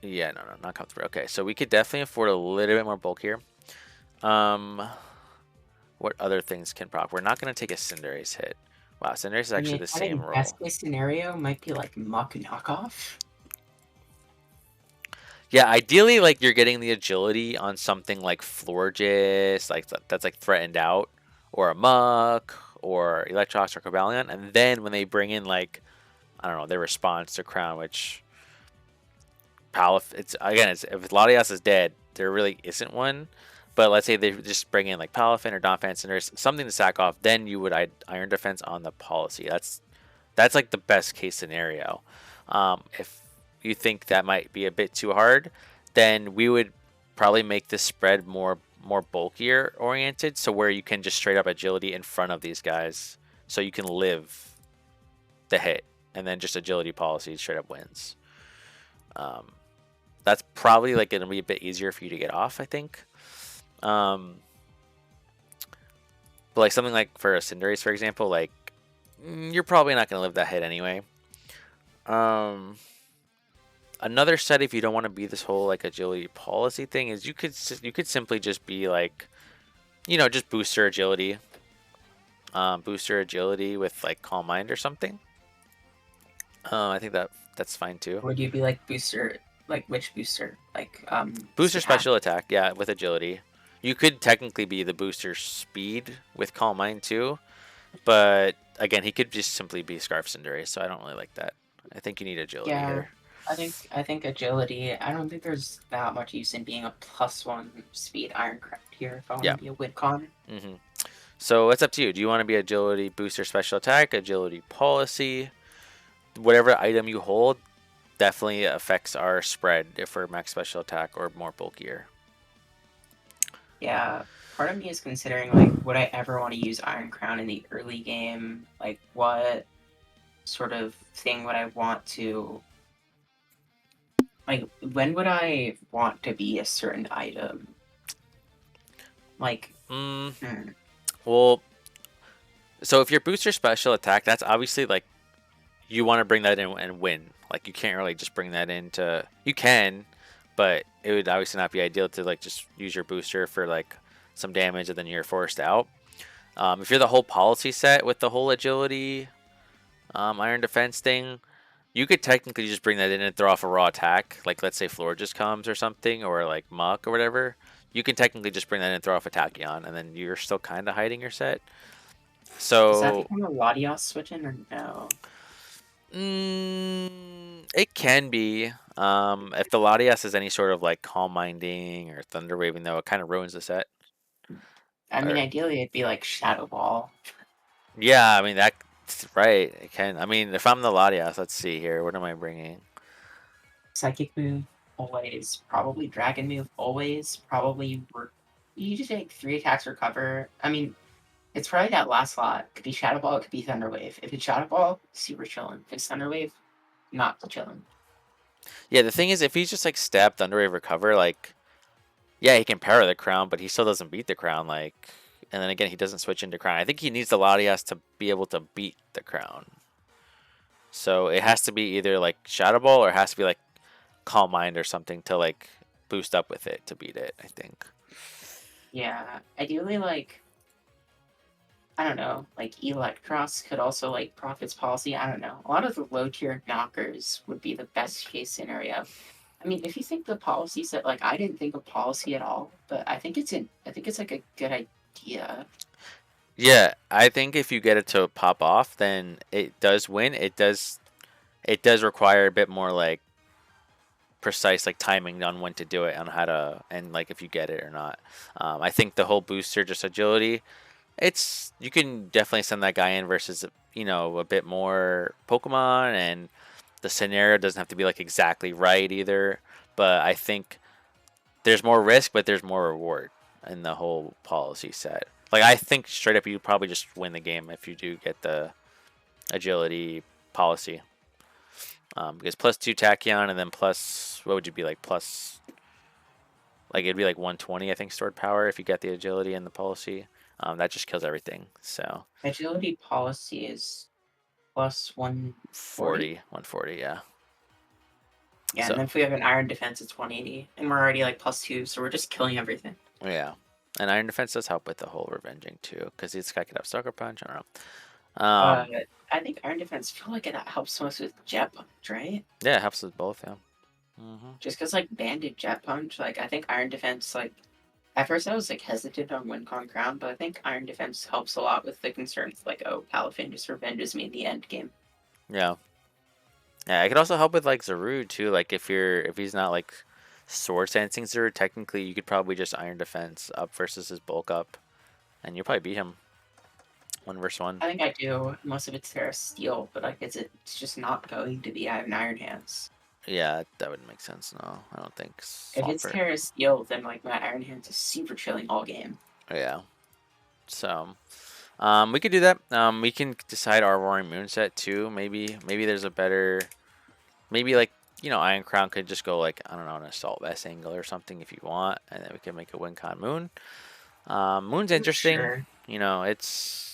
Yeah, no, not comfortable. Okay, so we could definitely afford a little bit more bulk here. What other things can proc? We're not going to take a Cinderace hit. Wow, Cinderace is I actually mean, the I same think roll. best case scenario might be like Muck knockoff. Yeah, ideally, like you're getting the agility on something like Florges, like that's like threatened out, or a Muck, or Electrox or Cobalion, and then when they bring in like I don't know their response to Crown, which it's again, if Latias is dead, there really isn't one. But let's say they just bring in like Palafin or Donphan Cinderace, something to sack off, then you would Iron Defense on the policy. That's like the best case scenario. If you think that might be a bit too hard, then we would probably make this spread more bulkier oriented, so where you can just straight up agility in front of these guys, so you can live the hit, and then just agility policy straight up wins. Um, that's probably like gonna be a bit easier for you to get off, I think. But like something like for a Cinderace, for example, like you're probably not gonna live that hit anyway. Another set, if you don't want to be this whole like agility policy thing, is you could simply just be like, just booster agility with like Calm Mind or something. I think that's fine too. Would you be like booster? Like which booster? Like Booster Stat. special attack, yeah, with agility. You could technically be the booster speed with Calm Mind too, but again, he could just simply be Scarf Cinderace, so I don't really like that. I think you need agility Yeah, here. I think agility. I don't think there's that much use in being a +1 speed Ironcraft here if I want Yeah. to be a Widcon. So it's up to you. Do you want to be agility booster special attack, agility policy? Whatever item you hold definitely affects our spread if we're max special attack or more bulkier. Yeah, part of me is considering like, would I ever want to use Iron Crown in the early game? Like, what sort of thing would I want to like? When would I want to be a certain item? Like, Mm, hmm, well, so if your booster special attack, that's obviously like you want to bring that in and win. Like you can't really just bring that into. You can, but it would obviously not be ideal to like just use your booster for like some damage, and then you're forced out. If you're the whole policy set with the whole agility, iron defense thing, you could technically just bring that in and throw off a raw attack. Like let's say Floor just comes or something, or like Muck or whatever. You can technically just bring that in and throw off a Tachyon, and then you're still kind of hiding your set. Does that So become a Latios switch-in or no? it can be. If the Latias has any sort of like calm minding or thunder waving, though, it kind of ruins the set. I mean, Or ideally it'd be like Shadow Ball. yeah, I mean that's right. It can. I mean, if I'm the Latias, let's see here. What am I bringing? Psychic move, always. Probably Dragon move, always. Probably you just take 3 attacks recover. I mean, it's probably that last slot. Could be Shadow Ball, it could be Thunder Wave. If it's Shadow Ball, super chillin'. If it's Thunder Wave, not chillin'. Yeah, the thing is, if he's just like stab, thunder wave, recover, like yeah, he can power the crown, but he still doesn't beat the crown. Like, and then again, he doesn't switch into crown. I think he needs the Latias to be able to beat the crown. So it has to be either like Shadow Ball or it has to be like Calm Mind or something to like boost up with it to beat it. I think. Yeah, ideally, like, I don't know, like Electros could also like Profits Policy. I don't know. A lot of the low tier knockers would be the best case scenario. I mean, if you think the policy set, like I didn't think of policy at all, but I think it's like a good idea. Yeah, I think if you get it to pop off, then it does win. It does. It does require a bit more like precise like timing on when to do it, on how to, and like if you get it or not. I think the whole booster, just agility, it's you can definitely send that guy in versus a bit more Pokemon, and the scenario doesn't have to be like exactly right either. But I think there's more risk, but there's more reward in the whole policy set. Like I think straight up, you probably just win the game if you do get the agility policy. Because +2 Tachyon and then plus what would you be like plus like it'd be like 120 I think stored power if you get the agility and the policy. That just kills everything. So Agility policy is plus 140. 140, yeah. Yeah, and So then if we have an iron defense, it's 180, and we're already like +2, so we're just killing everything. yeah, and Iron Defense does help with the whole revenging too, because this guy could have Sucker Punch. I don't know. Uh, I think iron defense feel like it helps most with jet punch, right? Yeah, it helps with both. Yeah. Hmm. Just because like banded jet punch, like I think iron defense, like at first I was like hesitant on Wincon Crown, but I think iron defense helps a lot with the concerns like, oh, Palafin just revenges me in the end game. Yeah. Yeah, it could also help with like Zarude too. Like if he's not like sword sensing Zarude, technically you could probably just Iron Defense up versus his bulk up, and you'll probably beat him 1 versus 1. I think I do. Most of it's Tera Steel, but like it's just not going to be. I have an Iron Hands. Yeah, that wouldn't make sense. No, I don't think. If it's Swampert. Tera Steel, then like my Iron Hands is super chilling all game. Yeah. So, we could do that. We can decide our Roaring Moon set too. Maybe there's a better. Maybe like Iron Crown could just go like I don't know an Assault Vest angle or something if you want, and then we can make a Wincon Moon. Moon's interesting. Sure. It's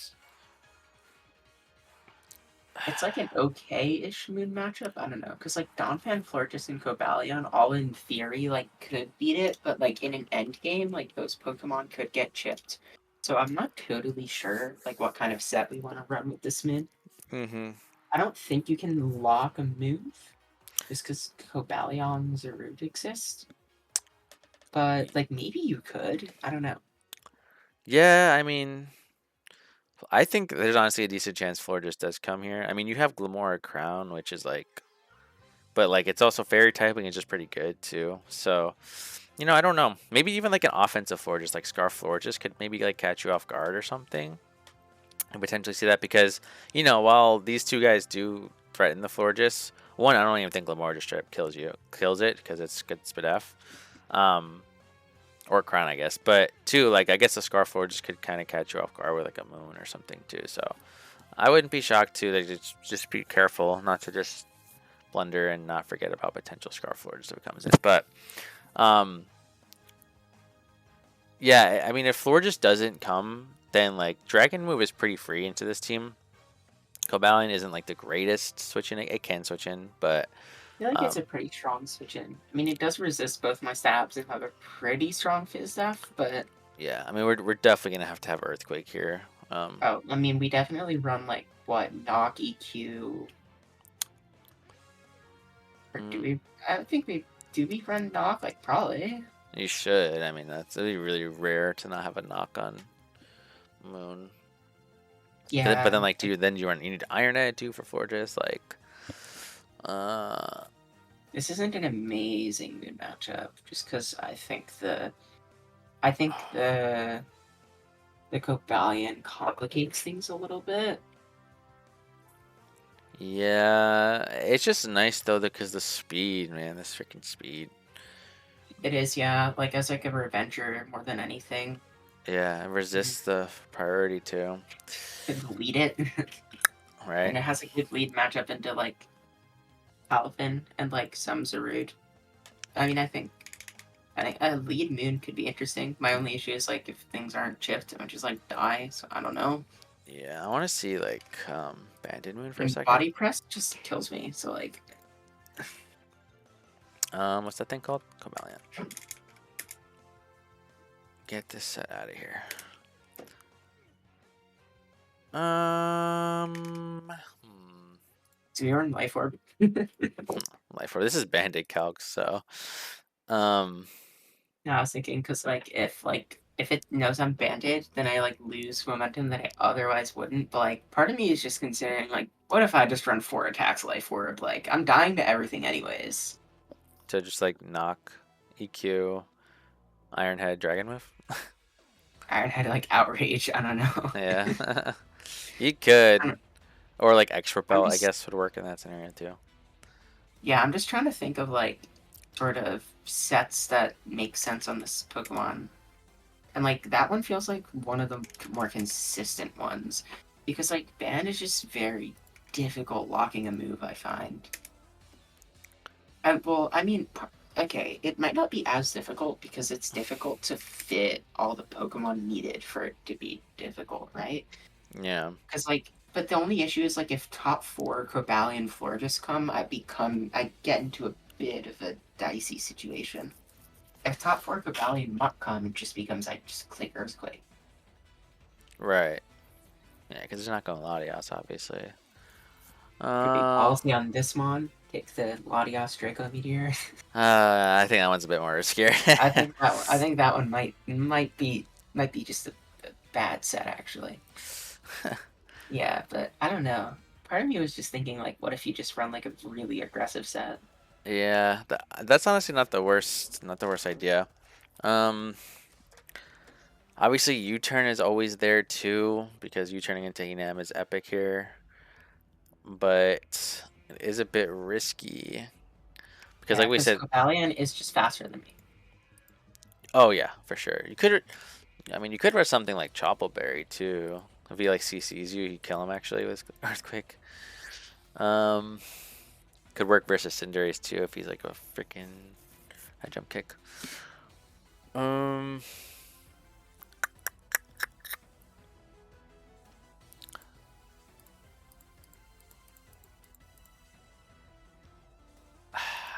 It's like an okay-ish moon matchup. I don't know, because like Donphan, Florges, and Cobalion, all in theory, like could beat it, but like in an end game, like those Pokemon could get chipped. So I'm not totally sure like what kind of set we want to run with this moon. mm-hmm. I don't think you can lock a move just because Cobalion Zarude exist. But like maybe you could. I don't know. Yeah, I mean, I think there's honestly a decent chance Fleur just does come here. I mean, you have Glamora Crown, which is like, but like it's also fairy typing is just pretty good too. So, I don't know. Maybe even like an offensive Fleur, just like Scarf Fleur, just could maybe like catch you off guard or something. And potentially see that because, while these two guys do threaten the Florges, one, I don't even think Glamora just straight up kills it because it's good Spadef. Or Crown, I guess. But two, like I guess the Scarf Florges could kind of catch you off guard with like a Moon or something too. So I wouldn't be shocked too. Like just be careful not to just blunder and not forget about potential Scarf Florges if it comes in. But yeah, I mean if Florges doesn't come, then like Dragon Move is pretty free into this team. Cobalion isn't like the greatest switch in. It can switch in, but I feel like it's a pretty strong switch in. I mean, it does resist both my stabs and have a pretty strong Fizz Def, but Yeah, I mean we're definitely gonna have to have Earthquake here. Oh, I mean, we definitely run like what knock EQ, or do mm, we? I think we do. We run knock like probably. you should. I mean that'd be really rare to not have a knock on Moon. But then Yeah, like do you then you need Iron Head too for Fortress like uh this isn't an amazing moon matchup, just because I think the Cobalion complicates things a little bit. yeah, it's just nice though because the speed, man, this freaking speed. It is, yeah, like as like a revenger more than anything. Yeah, it Mhm. resists the priority too, Could lead it, right? and it has a good lead matchup into like Palafin and like some Zarude. I mean, I think a lead moon could be interesting. My only issue is like if things aren't chipped, it might just like die. So I don't know. Yeah, I want to see like Banded Moon for a And second. body press just kills me. So like, What's that thing called? Cobalion. Get this set out of here. Hmm, so you're in life orb. Life Orb. This is Banded Calc, so um, I was thinking because like if it knows I'm banded, then I like lose momentum that I otherwise wouldn't. But like part of me is just considering like, what if I just run 4 attacks life orb? Like I'm dying to everything anyways. to just like knock EQ Iron Head Dragon Move. I had like outrage. I don't know. Yeah, you could, I'm, or like Expert I'm Belt, I just guess would work in that scenario too. yeah, I'm just trying to think of like sort of sets that make sense on this Pokemon. And like that one feels like one of the more consistent ones. Because like Band is just very difficult locking a move, I find. Well, I mean, okay, it might not be as difficult because it's difficult to fit all the Pokemon needed for it to be difficult, right? Yeah, Because like, but the only issue is like if top 4 Cobalion Florges come, I get into a bit of a dicey situation. If top 4 Cobalion Muck come, it just becomes I just click Earthquake. right. Yeah, because there's not going Latias, obviously. Could be Uh, policy on this mon. Take the Latias Draco Meteor. I think that one's a bit more scary. I think that one might be just a bad set actually. Yeah, but I don't know. Part of me was just thinking like, what if you just run like a really aggressive set? Yeah, that's honestly not the worst idea. Um, Obviously U-turn is always there too because U-turning into Enam is epic here, but it is a bit risky because, Yeah, like we because said, Cobalion is just faster than me. oh yeah, for sure. You could, I mean, you could run something like Choppleberry too. If he like CCs you, you kill him actually with Earthquake. Um, could work versus Cinderace too if he's like a freaking high jump kick. Um,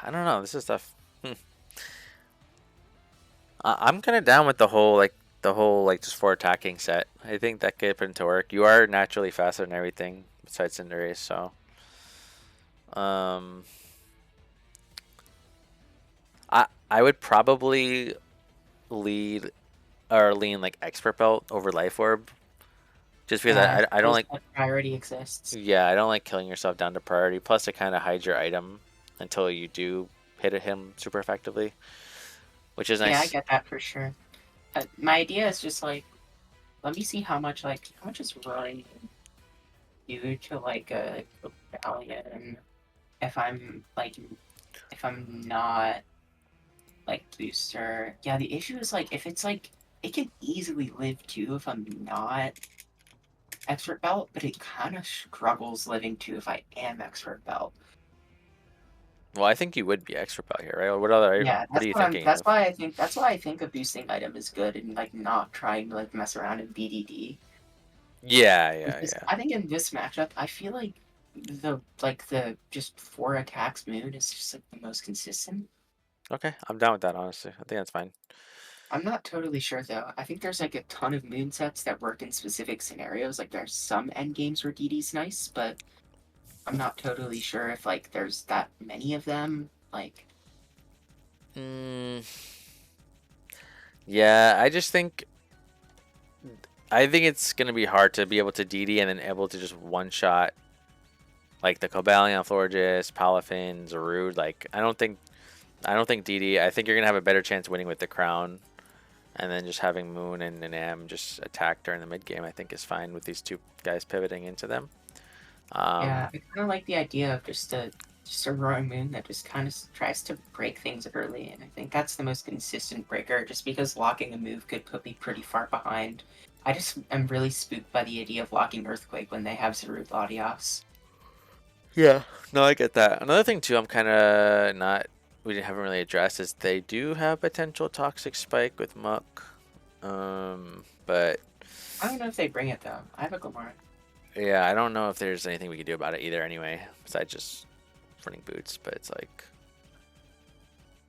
I don't know. This is tough. I'm kind of down with the whole like just for attacking set. I think that could put into work. You are naturally faster than everything besides Cinderace, so um, I would probably lead or lean like Expert Belt over Life Orb, just because Yeah, I don't feels like like priority exists. yeah I don't like killing yourself down to priority. Plus, it kind of hides your item until you do hit him super effectively, which is Yeah, I nice. get that for sure. My idea is just like, let me see how much is running due to like a Cobalion if I'm not like booster. Yeah, the issue is like if it's like it can easily live too if I'm not expert belt, but it kind of struggles living too if I am expert belt. Well, I think you would be Expert Belt here, right? Yeah, What are you thinking of? that's why I think a boosting item is good and like not trying to like mess around in BDD. Yeah, yeah, Because yeah. I think in this matchup, I feel like the just 4 attacks moon is just like the most consistent. Okay, I'm down with that, honestly. I think that's fine. I'm not totally sure though. I think there's like a ton of moon sets that work in specific scenarios. Like there's some end games where DD's nice, but I'm not totally sure if like there's that many of them. Like Mm, yeah, I think it's gonna be hard to be able to DD and then able to just one shot like the Cobalion, Florges, Palafin, Zarude. Like I don't think DD. I think you're gonna have a better chance winning with the Crown, and then just having Moon and Am just attack during the mid game. I think is fine with these two guys pivoting into them. yeah, Um, I kind of like the idea of just a roaring moon that just kind of tries to break things early, and I think that's the most consistent breaker. Just because locking a move could put me pretty far behind. I just am really spooked by the idea of locking Earthquake when they have Zarude Latias. yeah, no, I get that. Another thing too, I'm kind of not. Haven't really addressed is they do have potential toxic spike with Muck. But I don't know if they bring it though. I have a Gomorrah. yeah, I don't know if there's anything we can do about it either. Anyway, besides just running boots, but it's like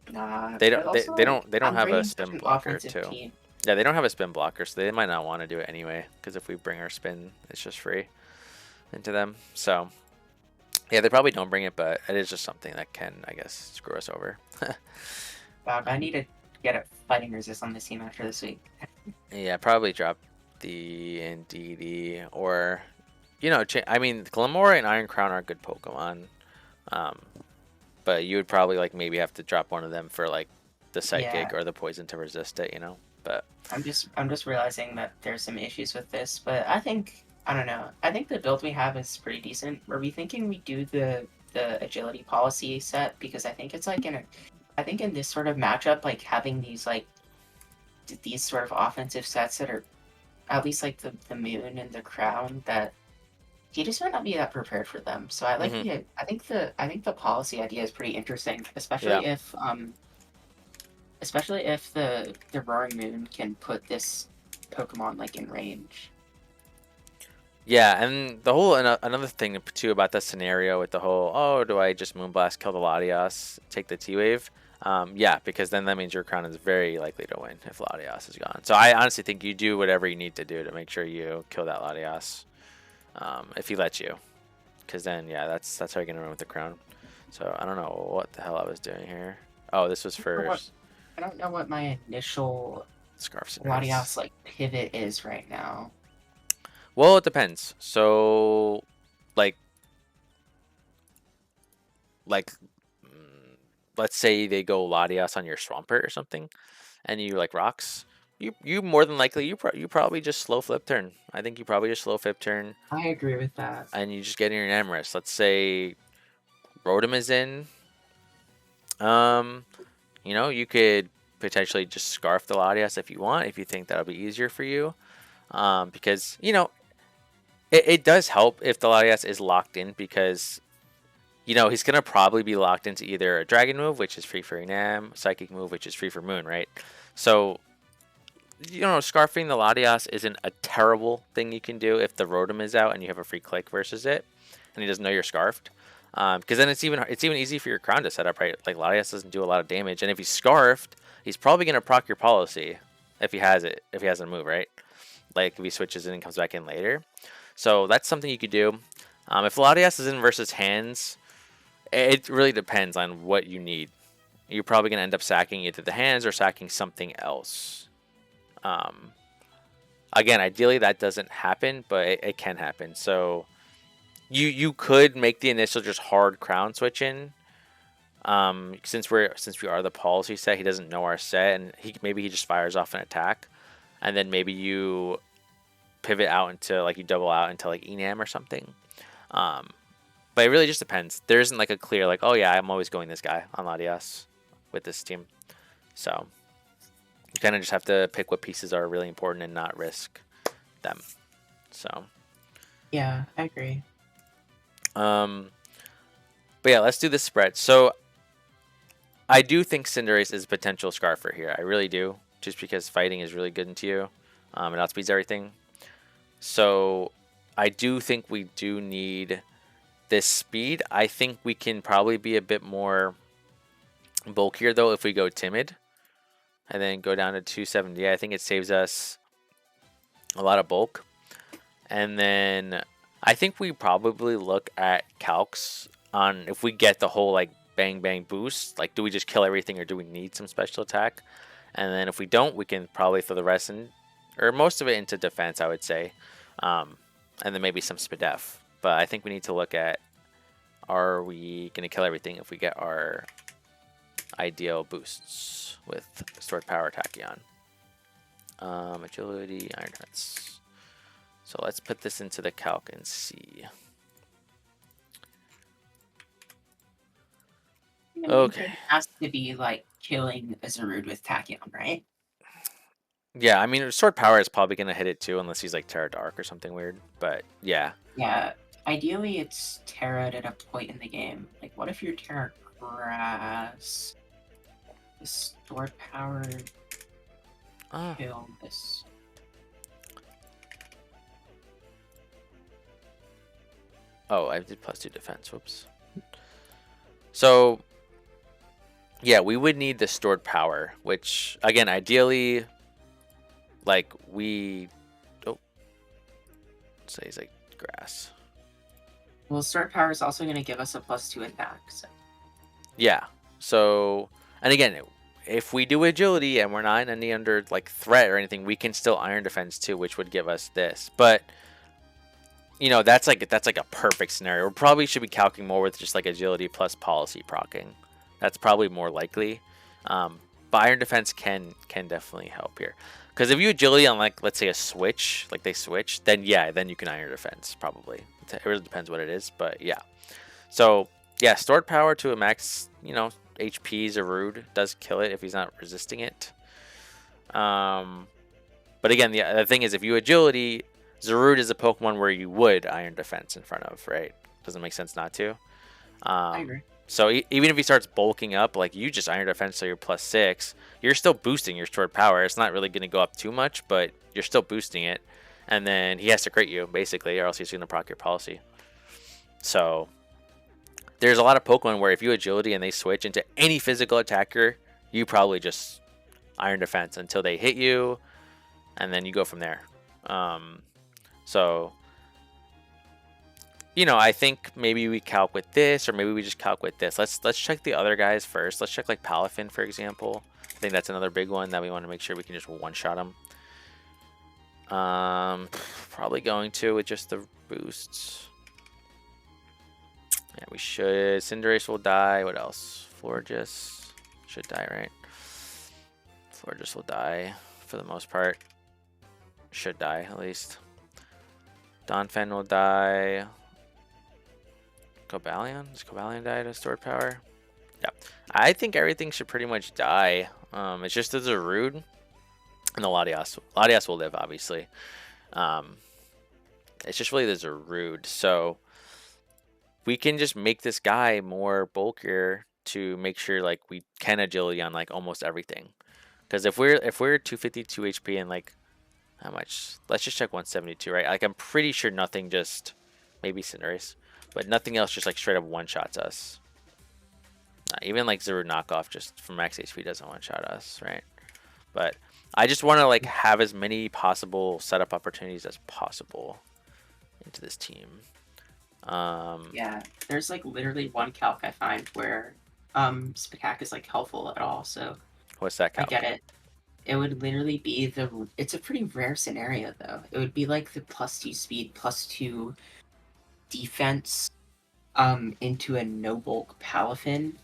Nah, but also like they don't I'm have a bringing such spin an blocker offensive too. team. Yeah, they don't have a spin blocker, so they might not want to do it anyway. Because if we bring our spin, it's just free into them. So yeah, they probably don't bring it, but it is just something that can, I guess, screw us over. I need to get a fighting resist on this team after this week. Yeah, probably drop the NDD or, I mean, Glamora and Iron Crown are good Pokemon. Um, but you would probably like maybe have to drop one of them for like the Yeah, psychic or the poison to resist it, you know. But I'm just realizing that there's some issues with this, but I think I don't know. I think the build we have is pretty decent. Were we thinking we do the agility policy set because I think it's like I think in this sort of matchup, like having these sort of offensive sets that are at least like the moon and the crown that he just might not be that prepared for them. So I like hmm I think the policy idea is pretty interesting, yeah, especially if the roaring moon can put this Pokemon like in range. yeah, and the whole another thing too about that scenario with the whole do I just Moonblast kill the Latias, take the T wave? Yeah, because then that means your crown is very likely to win if Latias is gone. So I honestly think you do whatever you need to do to make sure you kill that Latias, if he lets you. Because then, yeah, that's how you're gonna run with the crown. So I don't know what the hell I was doing here. Oh, this was For for what I don't know what my initial Scarfs and Wraiths. Latias like pivot is right now. Well, it depends. So, like, like, let's say they go Latias on your Swampert or something, and you like rocks. You more than likely you probably just slow flip turn. I think you probably just slow flip turn, I agree with that. and you just get in your Enamorus. Let's say Rotom is in. Um, you could potentially just scarf the Latias if you want, if you think that'll be easier for you. Because it does help if the Latias is locked in because he's gonna probably be locked into either a Dragon move, which is free for Enam, Psychic move, which is free for Moon, right? So scarfing the Latias isn't a terrible thing you can do if the Rotom is out and you have a free click versus it, and he doesn't know you're scarfed. Because then it's even easy for your crown to set up, right? Like Latias doesn't do a lot of damage, and if he's scarfed, he's probably gonna proc your policy if he has it, if he has a move, right? Like if he switches in and comes back in later. So that's something you could do. If Latias is in versus hands, it really depends on what you need. You're probably gonna end up sacking either the hands or sacking something else. Um, Again, ideally that doesn't happen, but it can happen. So you could make the initial just hard crown switch in. Since we are the policy set, he doesn't know our set, and maybe he just fires off an attack, and then maybe you pivot out into like you double out into like Enam or something. Um, but it really just depends. There isn't like a clear like, oh yeah, I'm always going this guy on Latias with this team. So you kind of just have to pick what pieces are really important and not risk them. So Yeah, I agree. um, but yeah, let's do the spread. So I do think Cinderace is a potential Scarfer here. I really do, just because fighting is really good into you. It outspeeds everything. So I do think we do need this speed. I think we can probably be a bit more bulkier though if we go timid. and then go down to 270. I think it saves us a lot of bulk. And then I think we probably look at calcs on if we get the whole like bang bang boost, like do we just kill everything or do we need some special attack? And then if we don't, we can probably throw the rest in, or most of it into defense, I would say. And then maybe some spadef. But I think we need to look at, are we going to kill everything if we get our ideal boosts with stored power tachyon? Agility, iron defense. So let's put this into the calc and see. Okay. It has to be like killing a Zarude with Tachyon, right? Yeah, I mean, sword power is probably going to hit it too, unless he's like Tera Dark or something weird. But yeah. Yeah. Ideally, it's Tera at a point in the game. Like, what if you're Tera Grass? The stored power kill this. Oh, I did +2 defense. Whoops. So, yeah, we would need the stored power, which, again, ideally, like, we... Oh. Say he's like grass. Well, stored power is also going to give us a +2 attack, so... Yeah. So, and again, if we do agility and we're not in any under, like, threat or anything, we can still iron defense too, which would give us this. But... You know, that's like a perfect scenario. We probably should be calculating more with just like agility plus policy procking. That's probably more likely. But iron defense can definitely help here. Because if you agility on like, let's say a switch, like they switch, then yeah, then you can iron defense probably. It really depends what it is, but yeah. So yeah, stored power to a max, you know, HP Zarude does kill it if he's not resisting it. But again, the thing is, if you agility, Zarude is a Pokemon where you would iron defense in front of, right? Doesn't make sense not to. I agree. So even if he starts bulking up, like you just iron defense, so you're +6, you're still boosting your stored power. It's not really going to go up too much, but you're still boosting it. And then he has to crit you, basically, or else he's going to proc your policy. So there's a lot of Pokemon where if you agility and they switch into any physical attacker, you probably just iron defense until they hit you, and then you go from there. So, you know, I think maybe we calc with this, or maybe we just calc with this. Let's check the other guys first. Let's check like Palafin, for example. I think that's another big one that we want to make sure we can just one-shot him. Probably going to with just the boosts. Yeah, we should. Cinderace will die. What else? Florges should die, right? Florges will die for the most part. Should die, at least. Donphan will die. Cobalion? Does Cobalion die to stored power? Yeah. I think everything should pretty much die. It's just the Zarude and the Latias. Latias will live, obviously. It's just really the Zarude. So we can just make this guy more bulkier to make sure like we can agility on like almost everything. Because if we're 252 HP and like how much? Let's just check 172, right? Like I'm pretty sure nothing just maybe Cinderace, but nothing else just like straight up one shots us. Even like Zarude knockoff just from max HP doesn't one shot us, right? But I just want to like have as many possible setup opportunities as possible into this team. Yeah, there's like literally one calc I find where Spatak is like helpful at all, so What's that calc? I get it. It would literally be it's a pretty rare scenario though. It would be like the +2 speed, +2 defense into a no bulk Palafin.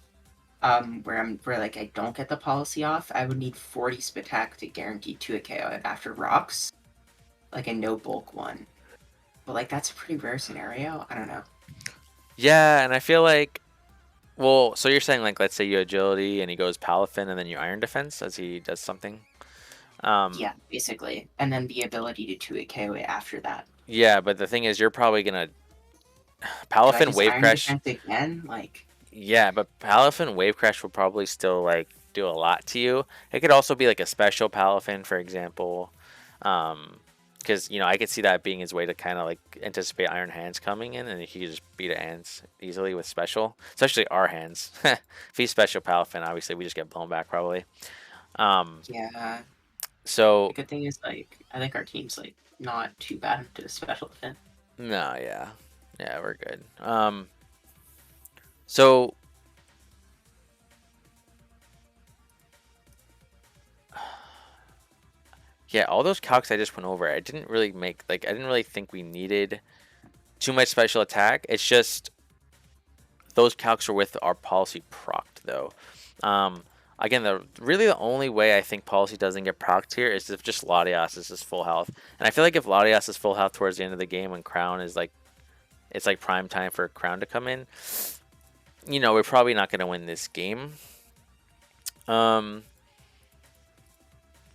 Where like I don't get the policy off. I would need 40 Spatak to guarantee 2 KO after rocks. Like a no bulk one. But like that's a pretty rare scenario. I don't know. Yeah, and I feel like, well, so you're saying like let's say you agility and he goes Palafin and then you iron defense as he does something. Yeah, basically. And then the ability to 2 KO after that. Yeah, but the thing is, you're probably gonna Do I Palafin just wave iron crash. defense again? Like Yeah, but Palafin wave crash will probably still like do a lot to you. It could also be like a special Palafin, for example. Because you know I could see that being his way to kind of like anticipate Iron Hands coming in, and he could just beat a hands easily with special, especially our hands. If he's special Palafin, obviously we just get blown back probably. Yeah. The So good thing is, like, I think our team's like not too bad into special defense. no, yeah, yeah, we're good. So yeah, all those calcs I just went over, I didn't really make like I didn't really think we needed too much special attack. It's just those calcs are with our policy procced though. Um, Again, the only way I think policy doesn't get procced here is if just Latias is just full health, and I feel like if Latias is full health towards the end of the game when Crown is like it's like prime time for Crown to come in, we're probably not gonna win this game. Um,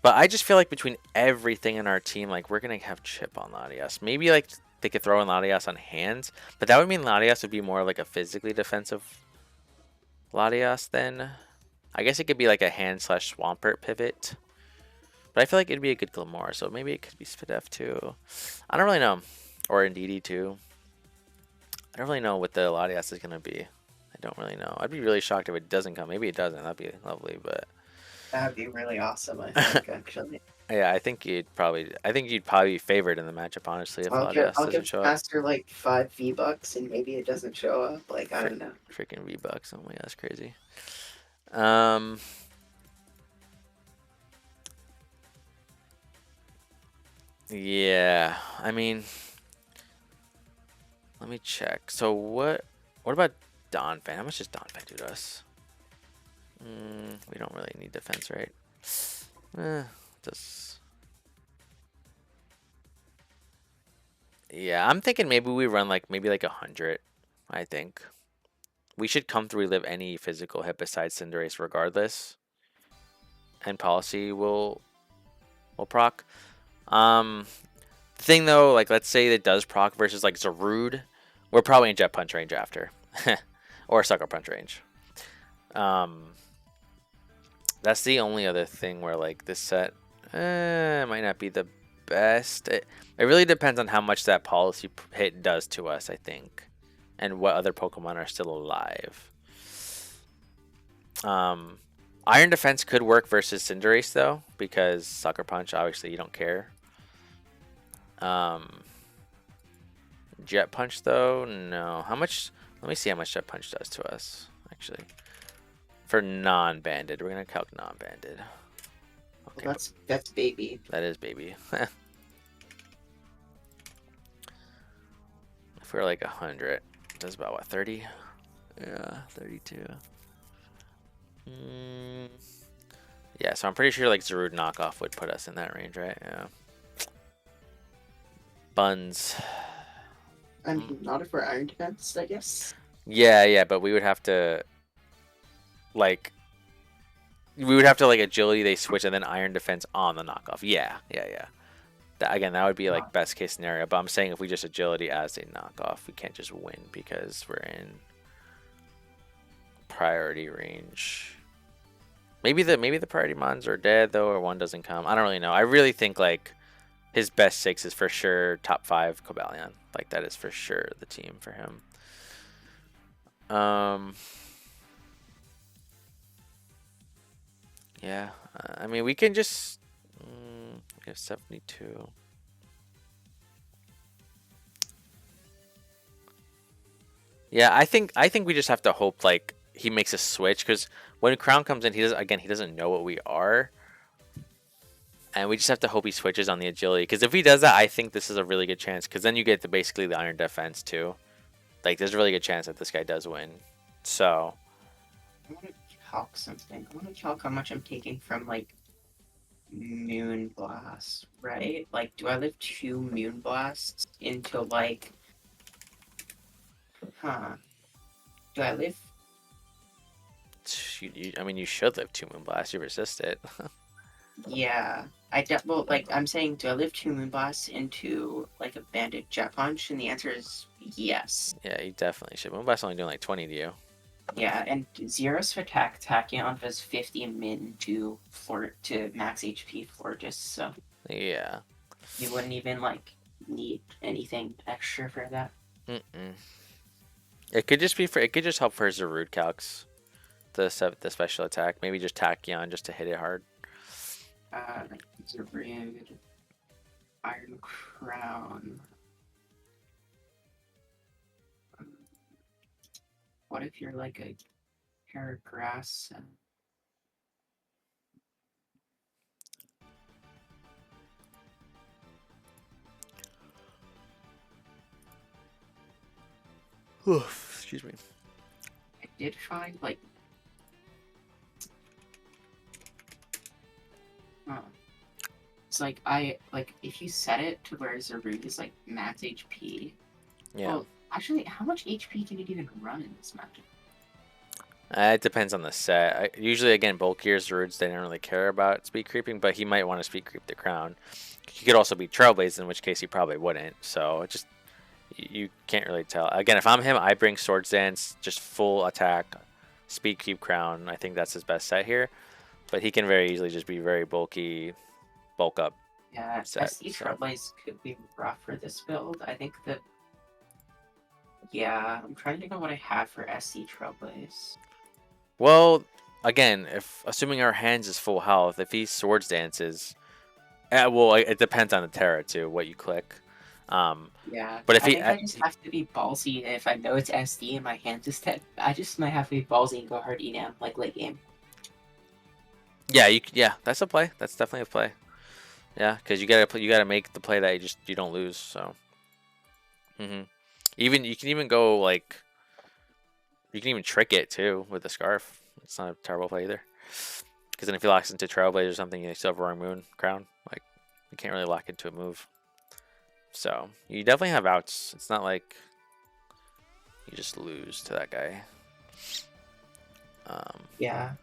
but I just feel like between everything in our team, like we're gonna have chip on Latias. Maybe like they could throw in Latias on hands, but that would mean Latias would be more like a physically defensive Latias then. I guess it could be like a hand slash Swampert pivot. But I feel like it'd be a good Glamore, so maybe it could be Spadef too. I don't really know. Or Indeedee too. I don't really know what the Latias is gonna be. I don't really know. I'd be really shocked if it doesn't come. Maybe it doesn't. That'd be lovely, but That'd be really awesome, I think, actually. yeah, I think you'd probably be favored in the matchup, honestly, if Latias I'll doesn't give show up. Master like 5 V-Bucks and maybe it doesn't show up. Like, I Frick, don't know. freaking V-Bucks. Oh my god, that's crazy. Um yeah, I mean, let me check. So what about Donphan? How much does Donphan do to us? We don't really need defense, right? Just yeah, I'm thinking maybe we run like maybe like 100. I think we should come through live any physical hit besides Cinderace regardless, and policy will proc. Um, the thing though, like let's say it does proc versus like Zarude, we're probably in Jet Punch range after, or Sucker Punch range. Um, that's the only other thing where like this set might not be the best. It really depends on how much that policy hit does to us, I think, and what other Pokemon are still alive. Um, Iron Defense could work versus Cinderace though, because Sucker Punch obviously you don't care. Um, Jet Punch though, no. How much? Let me see how much Jet Punch does to us actually. For non-banded, we're gonna calc non-banded. Okay, Well, that's baby. that is baby. If we're like 100, that's about what, 30? Yeah, 32. Yeah, so I'm pretty sure like Zarude knockoff would put us in that range, right? Yeah. Buns. I mean, not if we're Iron Defense, I guess. Yeah, but we would have to like like agility they switch and then iron defense on the knockoff. Yeah. Again, that would be like best case scenario. But I'm saying if we just agility as a knockoff, we can't just win because we're in priority range. Maybe the priority mons are dead though, or one doesn't come. I don't really know. I really think like his best 6 is for sure top 5 Cobalion. Like that is for sure the team for him. Yeah. I mean, we can just we have 72. Yeah, I think we just have to hope like he makes a switch because when Crown comes in, he doesn't know what we are, and we just have to hope he switches on the agility. Because if he does that, I think this is a really good chance. Because then you get basically the iron defense too. Like there's a really good chance that this guy does win. So I want to calc something. I want to calc how much I'm taking from like Moon Blast, right? Like, do I live 2 Moon Blasts into like, huh? Do I live? I mean, you should live 2 Moonblast. You resist it. Yeah, well, like I'm saying, do I live 2 Moon Blasts into like a Bandit Jet Punch? And the answer is yes. Yeah, you definitely should. Moonblast's only doing like 20 to you. Yeah, and Zeros for Tachyon does 50 min to max HP Florges, so Yeah. you wouldn't even like need anything extra for that. It could just be for. It could just help for Zarude calcs. The special attack. Maybe just Tachyon just to hit it hard. Zarude, Iron Crown. What if you're like a Paragrass? Excuse me. I did find like, uh, it's like if you set it to where Zarude is like max HP. Yeah. Well, actually, how much HP can it even run in this matchup? It depends on the set. Usually, again, bulkier Zarudes, they don't really care about speed creeping, but he might want to speed creep the crown. He could also be Trailblaze, in which case he probably wouldn't. So it just you can't really tell. Again, if I'm him, I bring Swords Dance, just full attack, speed creep crown. I think that's his best set here. But he can very easily just be very bulky, bulk up Yeah, set. SD So Trailblaze could be rough for this build. I think that, yeah, I'm trying to think of what I have for SD Trailblaze. well, again, if assuming our hands is full health, if he Swords Dances, well, it depends on the Tera too, what you click. Um, Yeah, but if I he, think I just have to be ballsy. If I know it's SD and my hands is 10, I just might have to be ballsy and go hard Enam, like late game. yeah, yeah, that's a play. That's definitely a play. Yeah, because you gotta make the play that you don't lose. So, even you can even go like you can even trick it too with the scarf. It's not a terrible play either. Because then if he locks into Trailblaze or something, you still have Roaring Moon Crown. Like you can't really lock into a move. So you definitely have outs. It's not like you just lose to that guy. Yeah,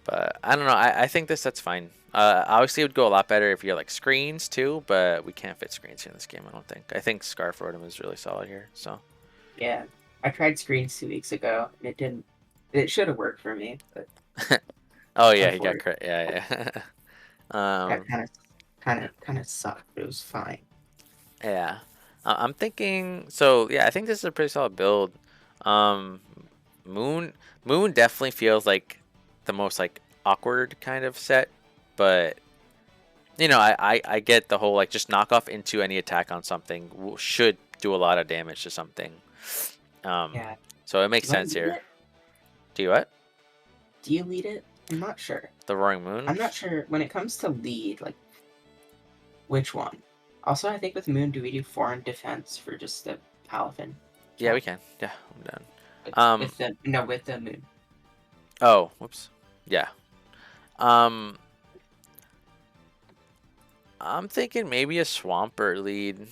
But I don't know. I think this set's fine. Obviously, it would go a lot better if you had like screens too, but we can't fit screens here in this game. I don't think. I think Scarf Rotom is really solid here. So. yeah. I tried screens 2 weeks ago and it didn't. It should have worked for me, but Oh yeah, he got unfortunately, crit. Yeah, yeah. that kind of sucked. But it was fine. Yeah. I'm thinking. So yeah, I think this is a pretty solid build. Um, Moon Moon definitely feels like the most like awkward kind of set, but you know, I get the whole like just knock off into any attack on something should do a lot of damage to something. Um, Yeah. so it makes Do I sense lead here. it? Do you what? Do you lead it? I'm not sure. The Roaring Moon? I'm not sure when it comes to lead, like which one. Also, I think with Moon, do we do foreign defense for just the Palafin Yeah, we count? can. Yeah, I'm done. With, Um, with the no, with the Moon. oh, whoops. Yeah. Um, I'm thinking maybe a Swampert lead.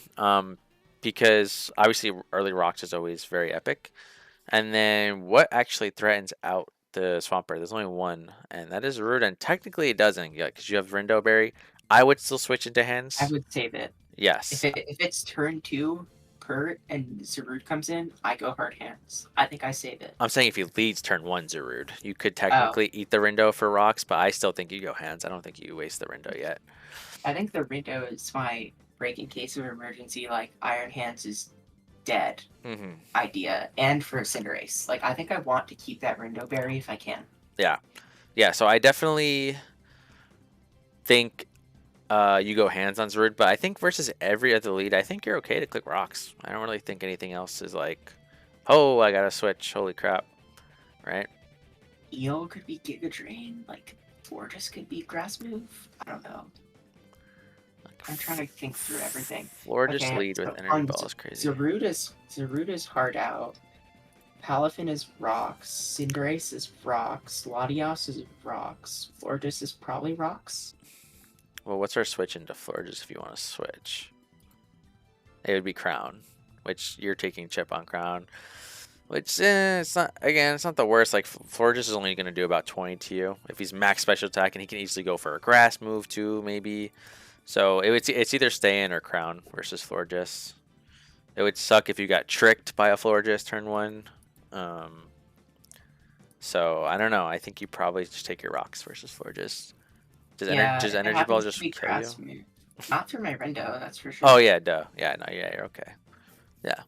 Because obviously early rocks is always very epic. And then what actually threatens out the Swampert? There's only one, and that is Rude. And technically it doesn't, yeah, because you have Rindo Berry. I would still switch into I hands. would say that Yes. if it's turn two, Kurt and Zarude comes in, I go hard hands. I think I save it. I'm saying if he leads turn one Zarude, you could Oh, technically eat the Rindo for rocks, but I still think you go hands. I don't think you waste the Rindo yet. I think the Rindo is my break in case of emergency. Like Iron Hands is dead Hmm. idea, and for Cinderace. Like I think I want to keep that Rindo Berry if I can. Yeah. Yeah, so I definitely think you go hands on Zarude, but I think versus every other lead, I think you're okay to click rocks. I don't really think anything else is like, oh, I gotta switch. Holy crap. Right? Eel could be Giga Drain. Like Fortress could be Grass Move. I don't know. I'm trying to think through everything. Florida's Okay, lead with so energy on ball is crazy. Zarude is hard out. Palafin is rocks. Cinderace is rocks. Latios is rocks. Florges is probably rocks. Well, what's our switch into Florida's if you want to switch? It would be Crown, which you're taking chip on Crown. Which, it's not, again, it's not the worst. Like, Florida's is only going to do about 20 to you. If he's max special attack, and he can easily go for a grass move too, maybe. So it's either stay in or Crown versus Florges. It would suck if you got tricked by a Florges turn one. Um, so I don't know. I think you probably just take your rocks versus Florges. Yeah, Does if it energy ball happens to just be kill you? grass move. Not through my Rendo, that's for Oh sure. yeah, duh. Yeah, no, yeah, you're okay. Yeah.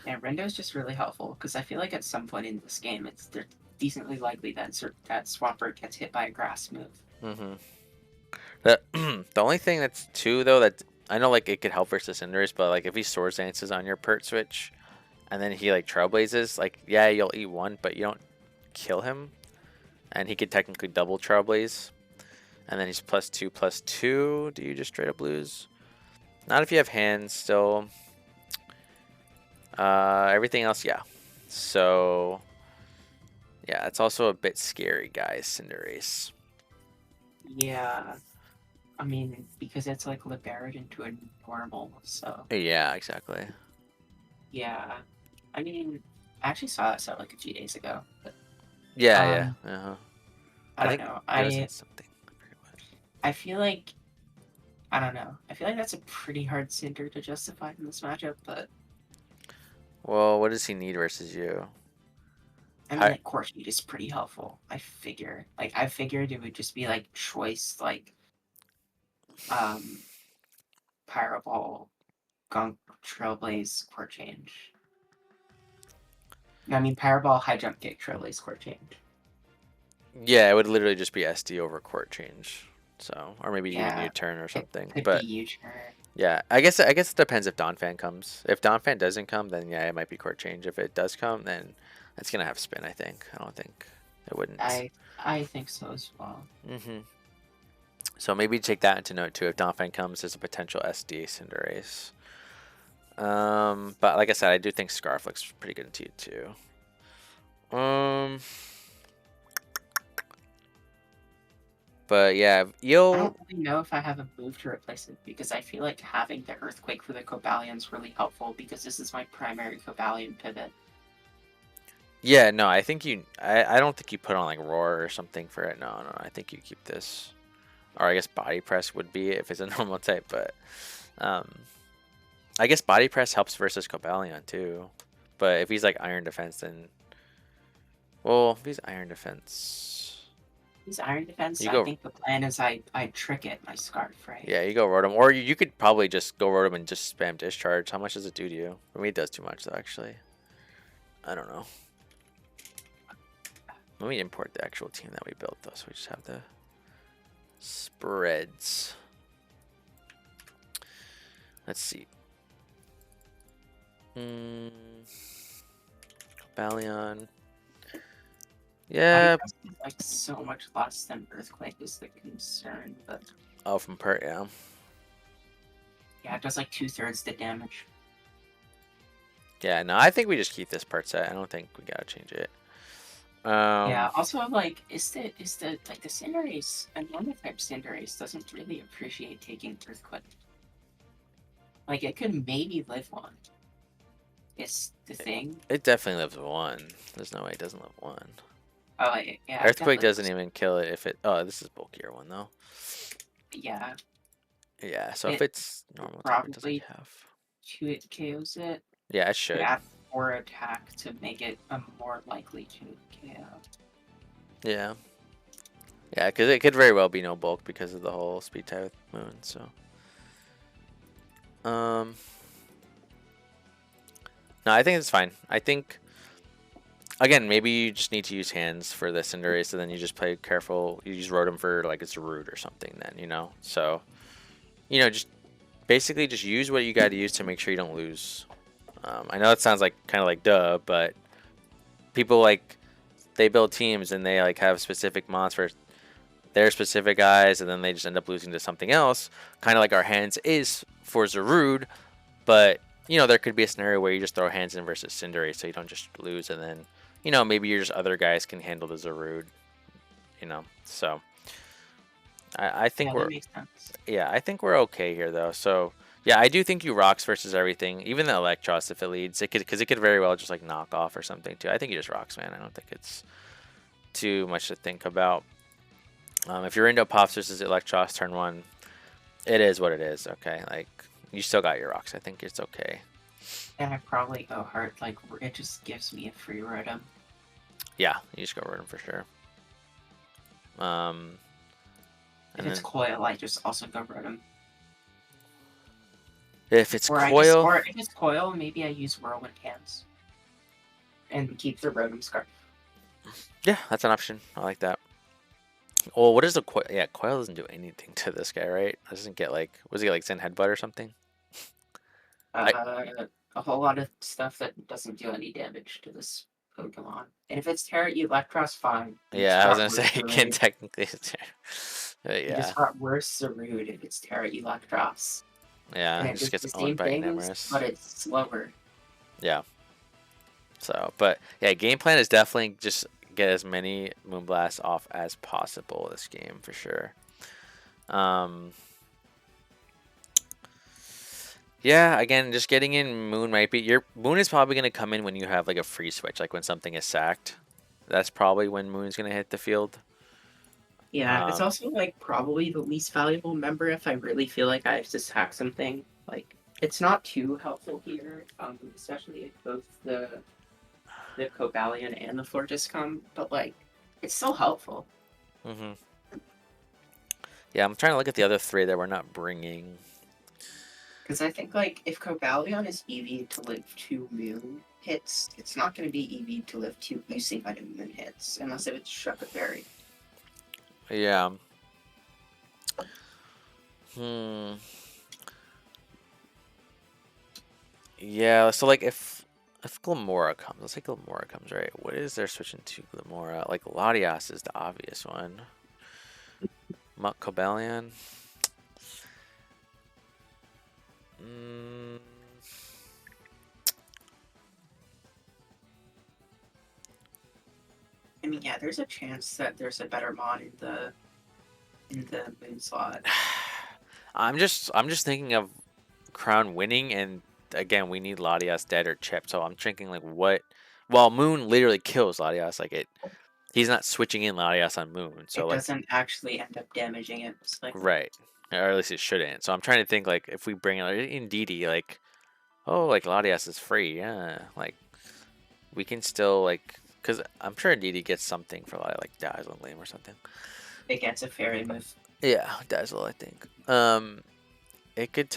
Yeah, Rendo is just really helpful because I feel like at some point in this game, decently likely that that Swampert gets hit by a grass move. Mm-hmm. The the only thing that's too though that I know like it could help versus Cinderace, but like if he Swords Dances on your Pert switch, and then he like Trailblazes, like yeah you'll eat one, but you don't kill him, and he could technically double Trailblaze, and then he's +2/+2. Do you just straight up lose? Not if you have hands still. Everything else, yeah. So yeah, it's also a bit scary, guys. Cinderace. Yeah, I mean because it's like Liberate into a normal, so Yeah, exactly. yeah. I mean, I actually saw that set like a few days ago, but Yeah, yeah. um, I I don't think know. it was in something. I forget what. I feel like I don't know. I feel like that's a pretty hard Cinder to justify in this matchup, but Well, what does he need versus you? I mean, Hi. like Core Speed is pretty helpful. I figure, like, I figured it would just be like choice, like, um, Pyro Ball, Gunk, Trailblaze, Core Change. No, I mean, Pyro Ball, High Jump Kick, Trailblaze, Core Change. Yeah, it would literally just be SD over court change. So, or maybe even Yeah, U-turn or it something. could be But U-turn. yeah, I guess it depends if Donphan comes. If Donphan doesn't come, then yeah, it might be court change. If it does come, then it's gonna have spin. I think. I don't think it wouldn't. I think so as well. So maybe take that into note too. If Donphan comes, there's a potential SD Cinderace. But like I said, I do think Scarf looks pretty good into you too. But yeah, I you'll. don't really know if I have a move to replace it because I feel like having the Earthquake for the Cobalion is really helpful because this is my primary Cobalion pivot. Yeah, no, I think you. I don't think you put on like Roar or something for it. No, no, I think you keep this. Or I guess Body Press would be if it's a normal type, but um, I guess Body Press helps versus Cobalion too. But if he's like Iron Defense, then well, if he's Iron Defense, These Iron Defense, you I go. think the plan is I trick it my Scarf, right? Yeah, you go Rotom, or you could probably just go Rotom and just spam Discharge. How much does it do to you? For me, it does too much though. Actually, I don't know. Let me import the actual team that we built though, so we just have the spreads. Let's see. Balion. Body Yeah. Press is like so much less than Earthquake is the concern, but Oh, from Pert, yeah. yeah, it does like 2/3 the damage. Yeah, no, I think we just keep this part set. I don't think we gotta change it. Yeah, also like is the like the Cinderace a normal type Cinderace doesn't really appreciate taking Earthquake. Like it could maybe live one. It's the thing. It definitely lives one. There's no way it doesn't live one. Oh yeah, it Earthquake definitely doesn't lives. even kill it if it. Oh, this is bulkier one though. Yeah, Yeah, so if it it's normal type, it doesn't probably have. 2-hit KOs it. Yeah, it Could should. add more attack to make it a more likely to KO. Yeah. Yeah, because it could very well be no bulk because of the whole speed type moon. So. Um. No, I think it's fine. I think. Again, maybe you just need to use hands for the Cinderace, so then you just play careful. You use Rotom for like it's a Zarude or something. Then so just basically just use what you got to use to make sure you don't lose. I know it sounds like kind of like duh, but people like they build teams and they like have specific mons for their specific guys, and then they just end up losing to something else. Kind of like our hands is for Zarude, but there could be a scenario where you just throw hands in versus Cinderace, so you don't just lose, and then maybe your just other guys can handle the Zarude. So I think Yeah, that we're makes sense. yeah, I think we're okay here though. So yeah, I do think you rocks versus everything, even the Electros if it leads. It could because it could very well just like knock off or something too. I think you just rocks, man. I don't think it's too much to think about. If you're into Pops versus Electros turn one, it is what it is. Okay, like you still got your rocks. I think it's okay. And I probably go hard. Like it just gives me a free Rotom. Yeah, you just go Rotom for sure. If And it's then Coil, I just also go Rotom. if it's Or I just, Coil, or if it's Coil, maybe I use Whirlwind Hands and keep the Rotom Scarf. Yeah, that's an option. I like that. Well, what is the coil? Yeah, coil doesn't do anything to this guy, right? Doesn't get like, was he like Zen headbutt or something? I A whole lot of stuff that doesn't do any damage to this Pokemon. And if it's Tera Electros, fine. You just yeah, I was got gonna worse say it can Zarude. technically. But You yeah, just got worse Zarude if it's Tera Electros. yeah, And he it just does gets the owned same by things, but Enamorus. it's slower. Yeah. So, but yeah, game plan is definitely just get as many Moonblasts off as possible this game for sure. Um, yeah, again, just getting in Moon might be your Moon is probably gonna come in when you have like a free switch, like when something is sacked. That's probably when Moon's gonna hit the field. Yeah, it's Um, also like probably the least valuable member if I really feel like I have to hack something. Like it's not too helpful here, especially if both the Cobalion and the Florges come, but like it's still helpful. mhm. Yeah, I'm trying to look at the other three that we're not bringing. Because I think like if Cobalion is EV to live 2 Moon hits, it's not going to be EV to live 2 Moon hits unless if it's Shuck a Berry. Yeah. Hmm. Yeah. So like if Glamora comes, let's say Glamora comes, right? What is their switching to Glamora? Like Latias is the obvious one. Muck Cobalion. Mm, I mean, yeah, there's a chance that there's a better mod in the Moon slot. I'm just thinking of Crown winning, and again, we need Latias dead or chipped. So I'm thinking like what? Well, Moon literally kills Latias. Like it, he's not switching in Latias on Moon. So It like, doesn't actually end up damaging it, most likely. right, or at least it shouldn't. So I'm trying to think like if we bring in DD, like oh, like Latias is free, yeah, like we can still like. Because I'm sure DD gets something for like Dazzle and Lame or something. It gets a fairy move. Yeah, Dazzle, I think. It could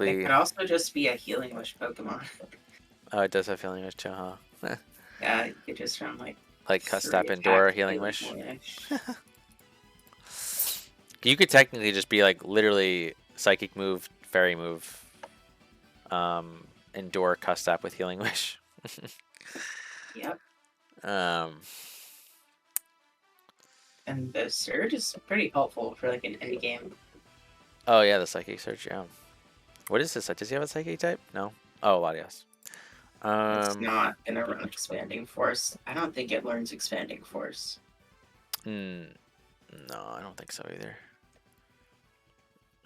It technically. could also just be a healing wish Pokemon. Oh, it does have Healing Wish too, huh? Yeah, you could just run like Like three Custap and attack Dora Healing healing Wish. wish. You could technically just be like literally Psychic move, Fairy move, Endure Custap with Healing Wish. Yep. um, And the Surge is pretty helpful for like an end game. oh yeah, the Psychic Surge, yeah. What is this? Does he have a Psychic type? No. Oh, Latias. It's Um, not gonna run Expanding Force. I don't think it learns Expanding Force. mm, no, I don't think so either.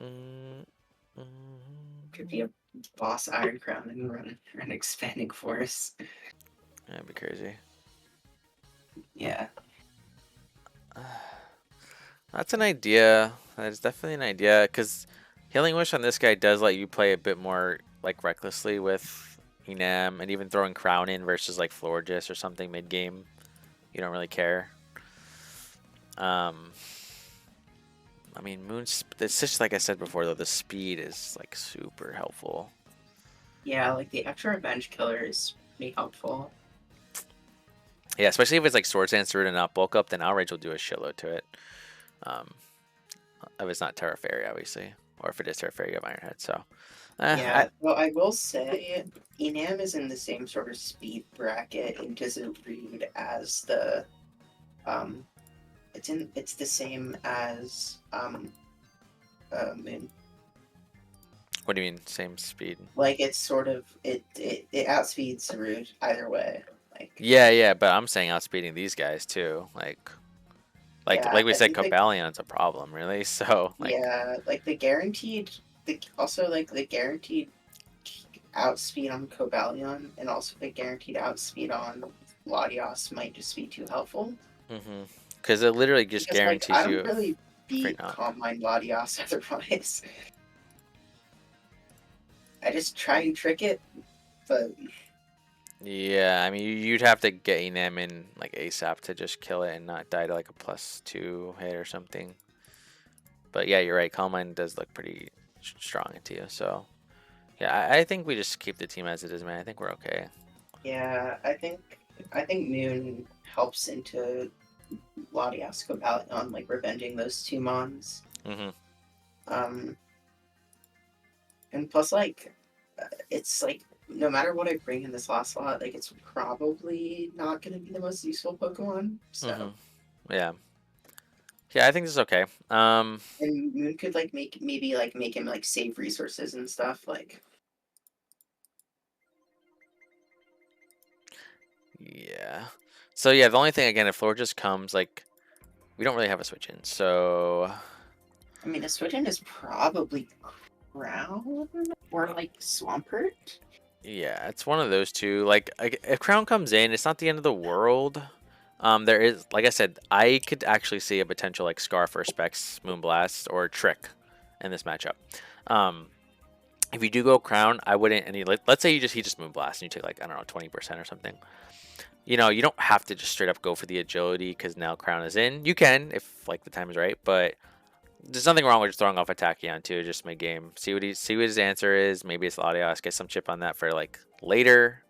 Mm, Could be a boss Iron Crown and run Expanding Force. that'd be crazy. Yeah. That's an idea. That is definitely an idea because Healing Wish on this guy does let you play a bit more like recklessly with Enam and even throwing Crown in versus like Florges or something mid game. You don't really care. Um, I mean, Moon's. It's just like I said before though. The speed is like super helpful. Yeah, like the extra Revenge Killer is pretty helpful. Yeah, especially if it's like Swords Dance Root and not bulk up, then Outrage will do a shitload to it. Um, if it's not Terra Fairy, obviously, or if it is Terra Fairy, you have Iron Head. So, I Yeah, well, I will say Enam is in the same sort of speed bracket into Zarude as the um it's the same as Moon. what do you mean same speed? Like it's sort of it outspeeds Zarude either way. Like Yeah, yeah, but I'm saying outspeeding these guys too. yeah, Like we I said, think like Coballion's a problem, really. So like, yeah, like the guaranteed the also like the guaranteed outspeed on Cobalion and also the guaranteed outspeed on Latios might just be too helpful. because it literally just Because like I guarantees don't you really a free beat knock. Calm Mind Latias otherwise. I just try and trick it, but Yeah, I mean you'd have to get Enam in like ASAP to just kill it and not die to like a +2 hit or something. But yeah, you're right. Calm Mind does look pretty strong into you. So yeah, I think we just keep the team as it is, man. I think we're okay. yeah, I think Moon helps into Latias go out on like revenging those two mons. Mm-hmm. Um, and plus like it's like no matter what I bring in this last slot, like it's probably not going to be the most useful Pokemon. Mm-hmm. So Yeah. Yeah, I think this is okay. and Moon could like make him like save resources and stuff. Like Yeah. So yeah, the only thing again, if Floor just comes, like we don't really have a switch in, so I mean, a switch in is probably Crown or like Swampert. yeah, it's one of those two. Like if Crown comes in, it's not the end of the world. There is, like I said, I could actually see a potential like Scarf or Specs Moonblast or Trick in this matchup. Um, if you do go Crown, I wouldn't any. Let's say he just Moonblast and you take like I don't know 20% or something. You know, you don't have to just straight up go for the agility because now Crown is in. You can if like the time is right, but there's nothing wrong with just throwing off a Tachyon too, just mid game. See what his answer is. Maybe it's Latias. Get some chip on that for like later.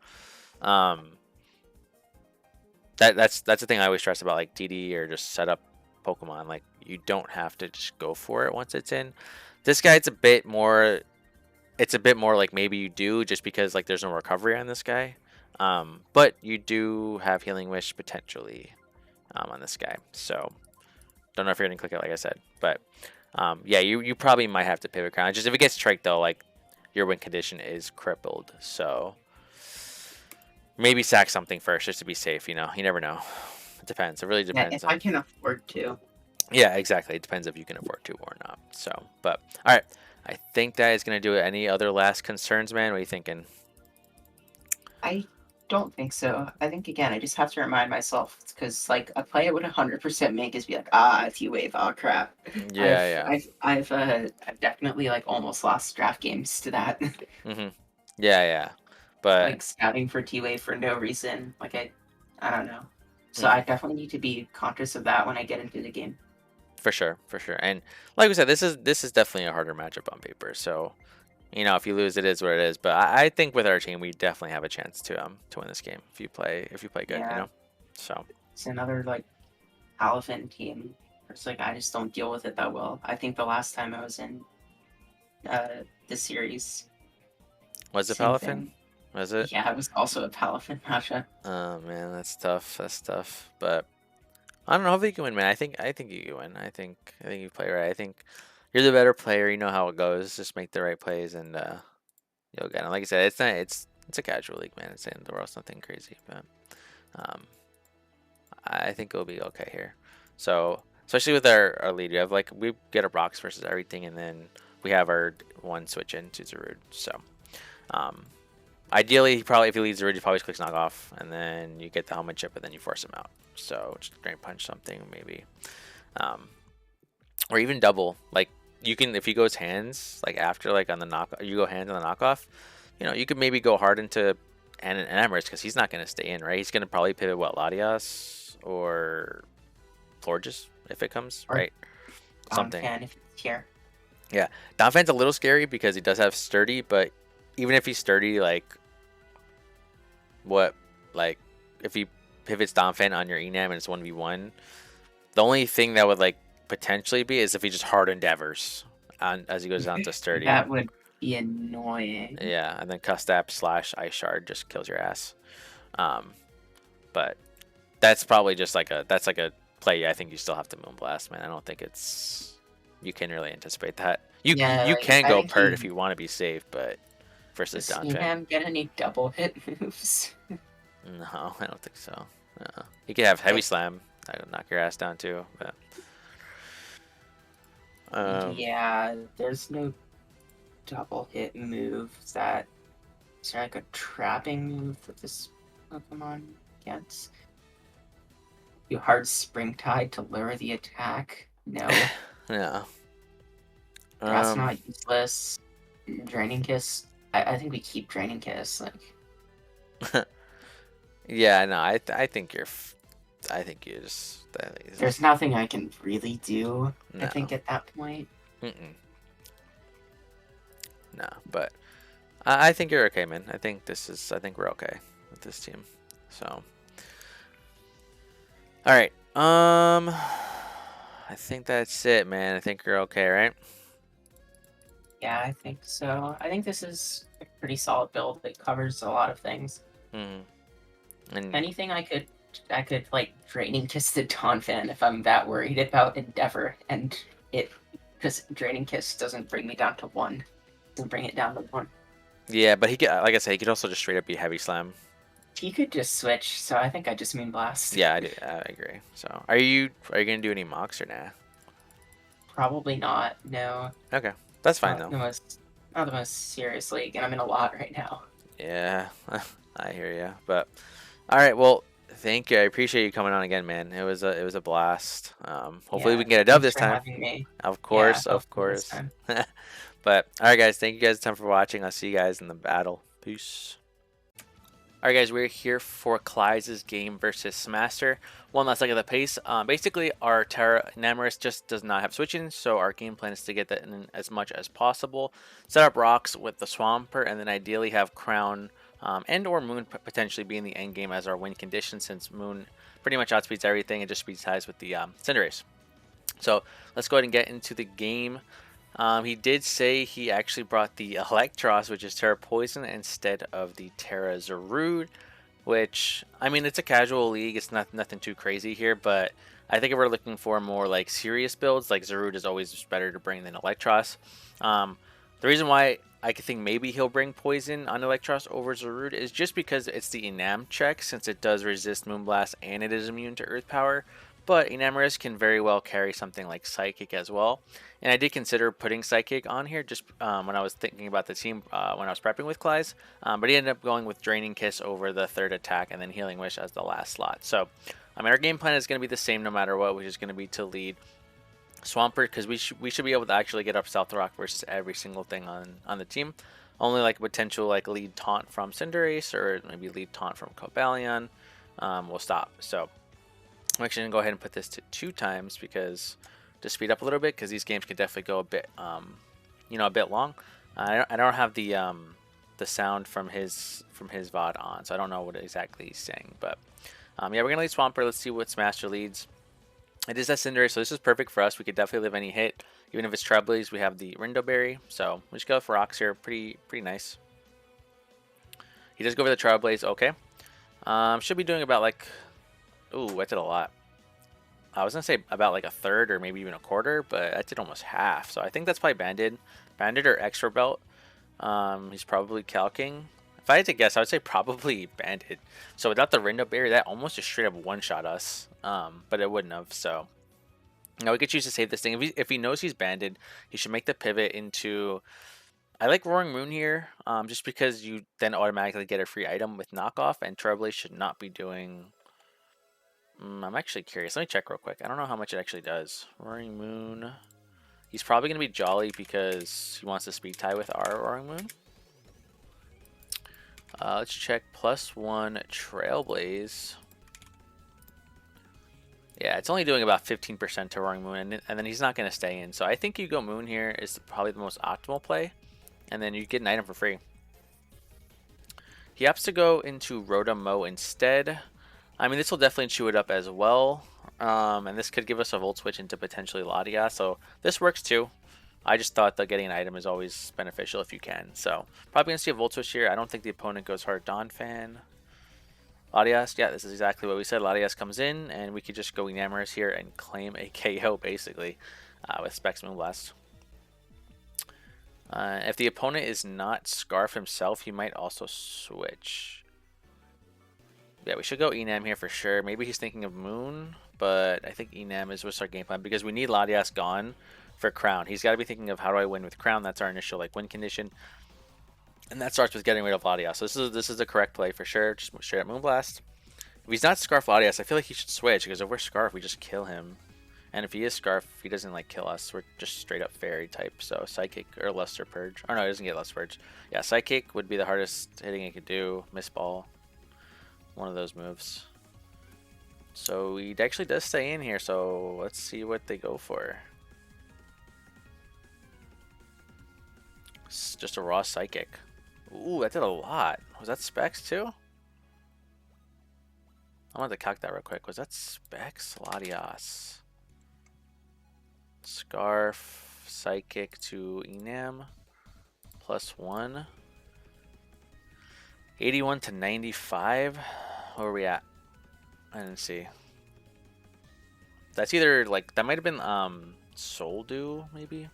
Um, that's the thing I always stress about like DD or just set up Pokemon. Like you don't have to just go for it once it's in. This guy, it's a bit more. It's a bit more like maybe you do just because like there's no recovery on this guy. But you do have Healing Wish potentially on this guy. So don't know if you're gonna click it like I said, but yeah, you probably might have to pivot Crown. Just if it gets Trike though, like your win condition is crippled. So maybe sack something first just to be safe. You know, you never know. It depends. It really Yeah, depends if I on. can afford to. Yeah, exactly. It depends if you can afford to or not. So, but all right, I think that is gonna do it. Any other last concerns, man? What are you thinking? I don't think so. I think again, I just have to remind myself because like a play it would 100% make is be like, if you wave, oh crap. Yeah, yeah. I've definitely like almost lost draft games to that. Mhm. Yeah, yeah. But Like scouting for T wave for no reason. Like I don't know. So I mhm. definitely need to be conscious of that when I get into the game. For sure, for sure. And like we said, this is definitely a harder matchup on paper. So you know, if you lose, it is what it is. But I think with our team, we definitely have a chance to win this game if you play good. You Yeah, know, so it's another like elephant team. It's like I just don't deal with it that well. I think the last time I was in the series, was it same Palafin? thing. Was it? Yeah, it was also a Palafin matchup. Oh man, that's tough. That's tough. But I don't know if you can win, man. I think you can win. I think you play right. I think you're the better player. You know how it goes. Just make the right plays and you'll get it. Like I said, it's not. It's a casual league, man. It's in the world. It's nothing crazy, but um, I think it'll be okay here. So especially with our lead, we get our box versus everything, and then we have our one switch into Zarude. So um, ideally, if he leads Zarude, he probably clicks knock off, and then you get the helmet chip, and then you force him out. So just drain punch something maybe, um, or even double. Like you can if he goes hands like after like on the knock, you go hands on the knockoff. You know you could maybe go hard into and Enamorus because he's not going to stay in, right? He's going to probably pivot Latias or Florges if it comes, Or right? Something. Fan if it's here. Yeah. Donphan's a little scary because he does have sturdy, but even if he's sturdy, like what like if he pivots Donphan on your Enam and it's 1v1, the only thing that would like potentially be is if he just hard endeavors on as he goes down to sturdy. That would be annoying. Yeah, and then Custap / Ice Shard just kills your ass. Um, but that's probably just like a play. I think you still have to Moonblast, man. I don't think it's you can really anticipate that. You Yeah, you like can I go think Pert if he you want to be safe, but versus does Donphan, Enam get any double hit moves? no, I don't think so. He could have Heavy Like Slam. That would knock your ass down too. But yeah, there's no double hit move. Is there like a trapping move that this Pokemon gets? You hard Spring Tide to lure the attack? No. yeah. That's Um, not useless. Draining Kiss. I think we keep Draining Kiss. Like yeah. No, I think I think you just. there's nothing I can really do. I No. think at that point. Mm-mm. No, but I think you're okay, man. I think we're okay with this team. So, all right. Um, I think that's it, man. I think you're okay, right? Yeah, I think so. I think this is a pretty solid build that covers a lot of things. Hmm. And Anything I could like draining kiss the Dawn fan if I'm that worried about Endeavor and it, because draining kiss doesn't bring me down to one. Doesn't bring it down to one. yeah, but he could, like I said, he could also just straight up be heavy slam. He could just switch, so I think I just mean blast. Yeah, I do. I agree. So, are you gonna do any mocks or nah? Probably not. No, Okay, that's fine not though. the most, not the most serious league, and I'm in a lot right now. Yeah, I hear you. But all right, well, thank you. I appreciate you coming on again, man. It was a blast. Hopefully we Yeah, can get a dub thanks this for time. having me. Of Yeah, course, of hopefully this course. time. But all right, guys, thank you guys a ton for watching. I'll see you guys in the battle. Peace. Alright guys, we're here for Klyze's game versus Smaster. One last look at the pace. Basically, our Tera Enamorus just does not have switching, so our game plan is to get that in as much as possible. Set up rocks with the Swamper, and then ideally have Crown and or Moon potentially be in the end game as our win condition, since Moon pretty much outspeeds everything and just speeds ties with the Cinderace. So let's go ahead and get into the game. He did say he actually brought the Electros, which is Tera Poison, instead of the Tera Zarude, which, I mean, it's a casual league. It's nothing too crazy here, but I think if we're looking for more like serious builds, like Zarude is always better to bring than Electros. The reason why I could think maybe he'll bring Poison on Electros over Zarude is just because it's the Enam check, since it does resist Moonblast and it is immune to Earth Power. But Enamorus can very well carry something like Psychic as well. And I did consider putting Psychic on here just when I was thinking about the team when I was prepping with Klyze. But he ended up going with Draining Kiss over the third attack and then Healing Wish as the last slot. So, I mean, our game plan is going to be the same no matter what, which is going to be to lead Swampert, because we should be able to actually get up South Rock versus every single thing on the team. Only like potential like lead taunt from Cinderace or maybe lead taunt from Cobalion will stop. So I'm actually gonna go ahead and put this to 2 times because to speed up a little bit, because these games can definitely go a bit a bit long. I don't have the sound from his VOD on, so I don't know what exactly he's saying. But yeah, we're gonna lead Swampert. Let's see what Smaster leads. It is that Cinderace, so this is perfect for us. We could definitely live any hit. Even if it's Treblaze, we have the Rindo Berry. So we just go for rocks here. Pretty nice. He does go for the Trailblaze. Okay. Should be doing about like... Ooh, I did a lot. I was going to say about like a third or maybe even a quarter, but I did almost half. So I think that's probably Banded. Banded or Extra Belt. He's probably calcing. If I had to guess, I would say probably Banded. So without the Rindo Berry, that almost just straight up one-shot us. But it wouldn't have, so... Now we could choose to save this thing. If he knows he's banded, he should make the pivot into... I like Roaring Moon here, just because you then automatically get a free item with knockoff, and Treblaze should not be doing... I'm actually curious. Let me check real quick. I don't know how much it actually does. Roaring Moon... He's probably going to be Jolly because he wants to speed tie with our Roaring Moon. Let's check +1 Trailblaze. Yeah, it's only doing about 15% to Roaring Moon, and then he's not going to stay in. So I think you go Moon here is probably the most optimal play, and then you get an item for free. He opts to go into Rotom-Mow instead. I mean, this will definitely chew it up as well, and this could give us a Volt Switch into potentially Latias, so this works too. I just thought that getting an item is always beneficial if you can. So probably going to see a Volt Switch here. I don't think the opponent goes hard Donphan. Latias, yeah, this is exactly what we said. Latias comes in, and we could just go Enamorus here and claim a KO, basically, with Specs Moonblast. If the opponent is not Scarf himself, he might also switch. Yeah, we should go Enam here for sure. Maybe he's thinking of Moon, but I think Enam is what's our game plan, because we need Latias gone for Crown. He's got to be thinking of how do I win with Crown. That's our initial like win condition. And that starts with getting rid of Latias. So this is the correct play for sure. Just straight up Moonblast. If he's not Scarf Latias, I feel like he should switch, because if we're Scarf, we just kill him. And if he is Scarf, he doesn't like kill us. We're just straight up Fairy type. So Psychic or Luster Purge. Oh no, he doesn't get Luster Purge. Yeah, Psychic would be the hardest hitting he could do. Miss Ball. One of those moves. So he actually does stay in here. So let's see what they go for. It's just a raw Psychic. Ooh, that did a lot. Was that Specs too? I wanted to calc that real quick. Was that Specs? Latias. Scarf, Psychic to Enam. +1. 81 to 95. Where are we at? I didn't see. That's either like that might have been Soldu maybe.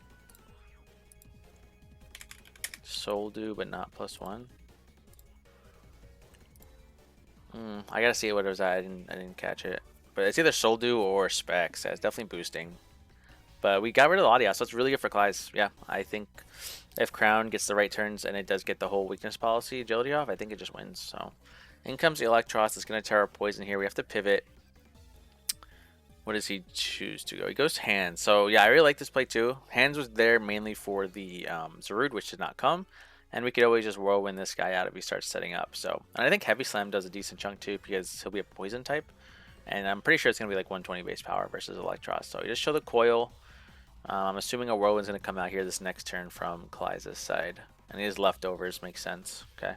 Soldu, but not +1. I gotta see what it was at. I didn't catch it. But it's either Soldu or Specs. Yeah, it's definitely boosting. But we got rid of the Audio, so it's really good for Klyze. Yeah, I think if Crown gets the right turns and it does get the whole weakness policy agility off, I think it just wins. So in comes the Electros. It's going to Tera Poison here. We have to pivot. What does he choose to go? He goes Hands. So yeah, I really like this play too. Hands was there mainly for the Zarude, which did not come. And we could always just whirlwind this guy out if he starts setting up. So, and I think Heavy Slam does a decent chunk too because he'll be a poison type. And I'm pretty sure it's going to be like 120 base power versus Electros. So you just show the coil. I'm assuming a Whirlwind's going to come out here this next turn from Klyze's side. And his leftovers make sense. Okay.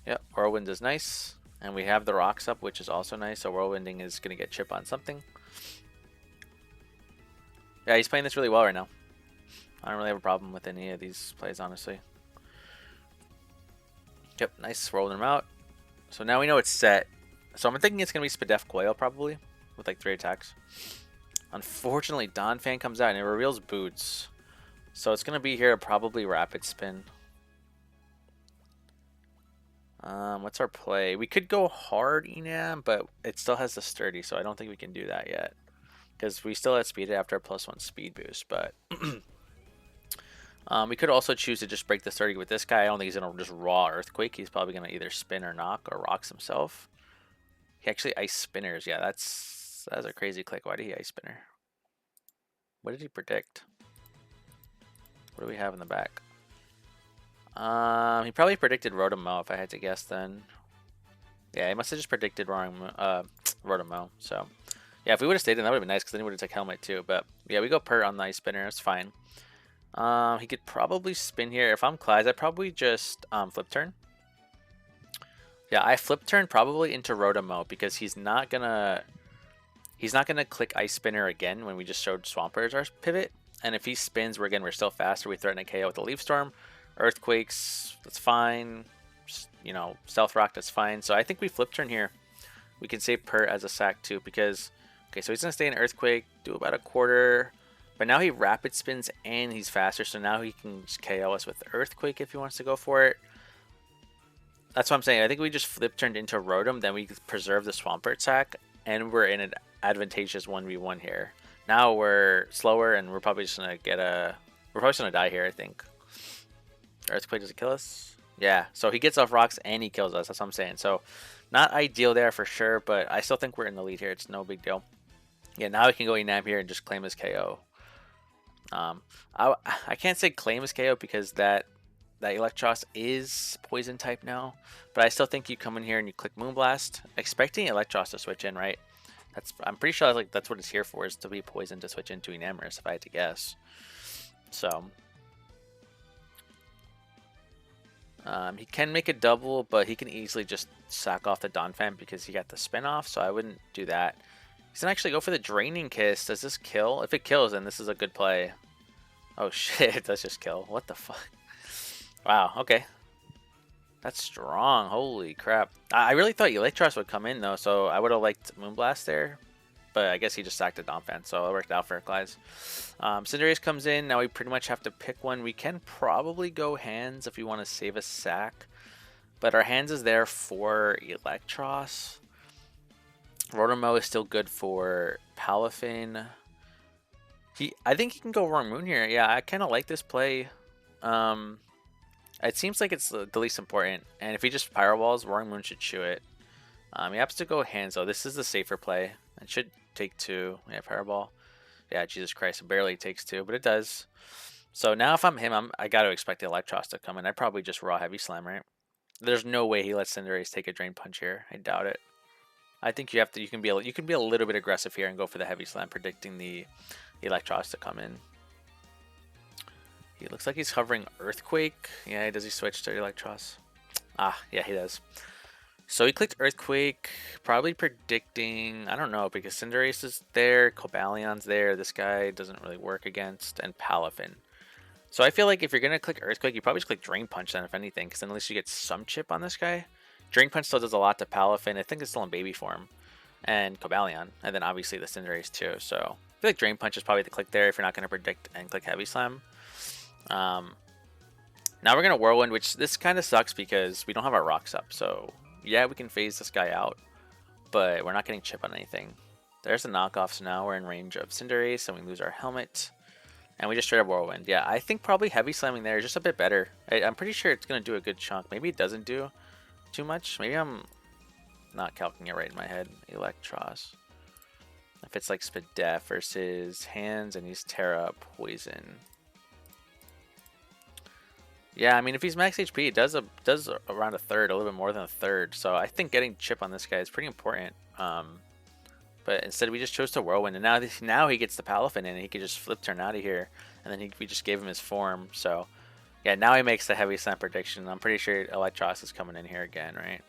Yep, Whirlwind is nice. And we have the rocks up, which is also nice. So Whirlwinding is going to get chip on something. Yeah, he's playing this really well right now. I don't really have a problem with any of these plays, honestly. Yep, nice rolling them out. So now we know it's set. So I'm thinking it's going to be Spadef Coil probably with like 3 attacks. Unfortunately, Donphan comes out and it reveals Boots. So it's going to be here probably Rapid Spin. What's our play? We could go hard Enam, but it still has the Sturdy, so I don't think we can do that yet. Because we still have speed after a +1 speed boost, but... we could also choose to just break the Sturdy with this guy. I don't think he's going to just raw Earthquake. He's probably going to either spin or knock or rocks himself. He actually Ice Spinners. Yeah, that's a crazy click. Why did he Ice Spinner? What did he predict? What do we have in the back? He probably predicted Rotomo if I had to guess then. Yeah, he must have just predicted wrong Rotomo. So, yeah, if we would have stayed in, that would have been nice because then he would have took Helmet too. But, yeah, we go Pert on the Ice Spinner. It's fine. He could probably spin here. If I'm Klyze, I'd probably just flip turn. Yeah, I flip turn probably into Rotomo because he's not gonna click Ice Spinner again when we just showed Swampert as our pivot. And if he spins, we're still faster. We threaten a KO with a Leaf Storm. Earthquakes, that's fine. Just, you know, Stealth Rock, that's fine. So I think we flip turn here. We can save Pert as a sack too because, okay, so he's going to stay in Earthquake, do about a quarter. But now he Rapid Spins and he's faster. So now he can just KO us with Earthquake if he wants to go for it. That's what I'm saying. I think we just flip turned into Rotom. Then we preserve the Swampert sack. And we're in an advantageous 1v1 here. Now we're slower and we're probably just going to get a... We're probably just going to die here, I think. Earthquake doesn't kill us. Yeah, so he gets off rocks and he kills us. That's what I'm saying. So not ideal there for sure, but I still think we're in the lead here. It's no big deal. Yeah, now we can go Enam here and just claim his KO. I can't say claim his KO because that Electros is poison type now, but I still think you come in here and you click Moonblast, expecting Electros to switch in, right? I'm pretty sure like that's what it's here for, is to be poison to switch into Enamorus, if I had to guess. So he can make a double, but he can easily just sack off the Donphan because he got the spin off, so I wouldn't do that. He's gonna actually go for the Draining Kiss. Does this kill? If it kills, then this is a good play. Oh shit, it does just kill. What the fuck? Wow, okay. That's strong. Holy crap. I really thought Electros would come in though, so I would have liked Moonblast there. But I guess he just sacked a Donphan, so it worked out for Klyze. Cinderace comes in. Now we pretty much have to pick one. We can probably go Hands if we want to save a sack. But our Hands is there for Electros. Rotomo is still good for Palafin. I think he can go Wrong Moon here. Yeah, I kind of like this play. It seems like it's the least important. And if he just Pyro Walls, Wrong Moon should chew it. He happens to go Hands though. This is the safer play. It should take 2. Yeah, Fireball. Yeah, Jesus Christ, it barely takes 2, but it does. So now if I'm him, I got to expect the Electros to come in. I'd probably just raw Heavy Slam, right? There's no way he lets Cinderace take a Drain Punch here. I doubt it. I think you can be a little bit aggressive here and go for the Heavy Slam, predicting the Electros to come in. He looks like he's hovering Earthquake. Yeah, does he switch to Electros? Ah, yeah, he does. So he clicked Earthquake, probably predicting, I don't know, because Cinderace is there, Cobalion's there, this guy doesn't really work against, and Palafin. So I feel like if you're going to click Earthquake, you probably just click Drain Punch then, if anything, because then at least you get some chip on this guy. Drain Punch still does a lot to Palafin. I think it's still in baby form. And Cobalion. And then obviously the Cinderace too. So I feel like Drain Punch is probably the click there if you're not going to predict and click Heavy Slam. Now we're going to Whirlwind, which this kind of sucks because we don't have our rocks up. So yeah, we can phase this guy out, but we're not getting chip on anything. There's the knockoffs now. We're in range of Cinderace and we lose our helmet. And we just straight up Whirlwind. Yeah, I think probably Heavy Slamming there is just a bit better. I'm pretty sure it's going to do a good chunk. Maybe it doesn't do too much. Maybe I'm not calculating it right in my head. Electros. If it's like Spadef versus Hands and he's Tera Poison. Yeah, I mean, if he's max HP, it does around a third, a little bit more than a third. So I think getting chip on this guy is pretty important. But instead we just chose to Whirlwind, and now he gets the Palafin in, and he could just flip turn out of here, and then we just gave him his form. So yeah, now he makes the Heavy Slam prediction. I'm pretty sure Electros is coming in here again, right?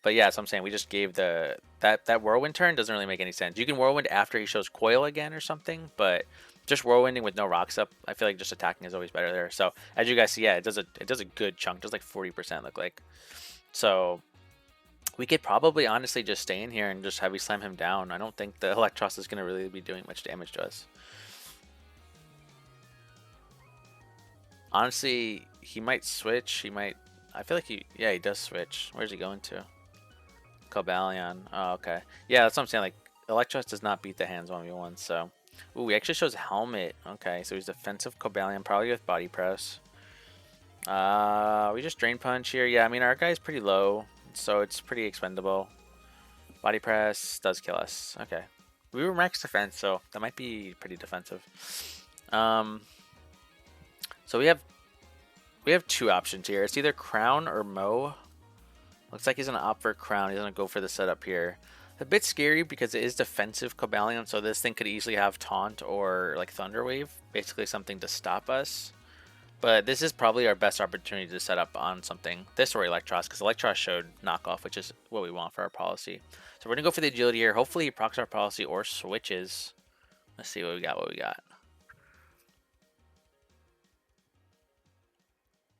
But yeah, so I'm saying we just gave that Whirlwind turn doesn't really make any sense. You can Whirlwind after he shows Coil again or something, but just Whirlwinding with no rocks up, I feel like just attacking is always better there. So as you guys see, yeah, it does a good chunk, it does like 40% look like. So we could probably honestly just stay in here and just Heavy Slam him down. I don't think the Electros is going to really be doing much damage to us. Honestly, he might switch. He might... I feel like he does switch. Where's he going to? Cobalion. Oh, okay. Yeah, that's what I'm saying. Like, Electros does not beat the hands 1v1, so... Ooh, he actually shows Helmet. Okay, so he's defensive Cobalion, probably with Body Press. We just Drain Punch here. Yeah, I mean, our guy's pretty low, so it's pretty expendable. Body Press does kill us. Okay. We were max defense, so that might be pretty defensive. So we have two options here. It's either Crown or Mow. Looks like he's gonna opt for Crown. He's gonna go for the setup here. A bit scary because it is defensive Cobalion, so this thing could easily have Taunt or like Thunder Wave, basically something to stop us. But this is probably our best opportunity to set up on something. This or Electros, because Electros showed knockoff, which is what we want for our policy. So we're gonna go for the agility here. Hopefully he procs our policy or switches. Let's see what we got.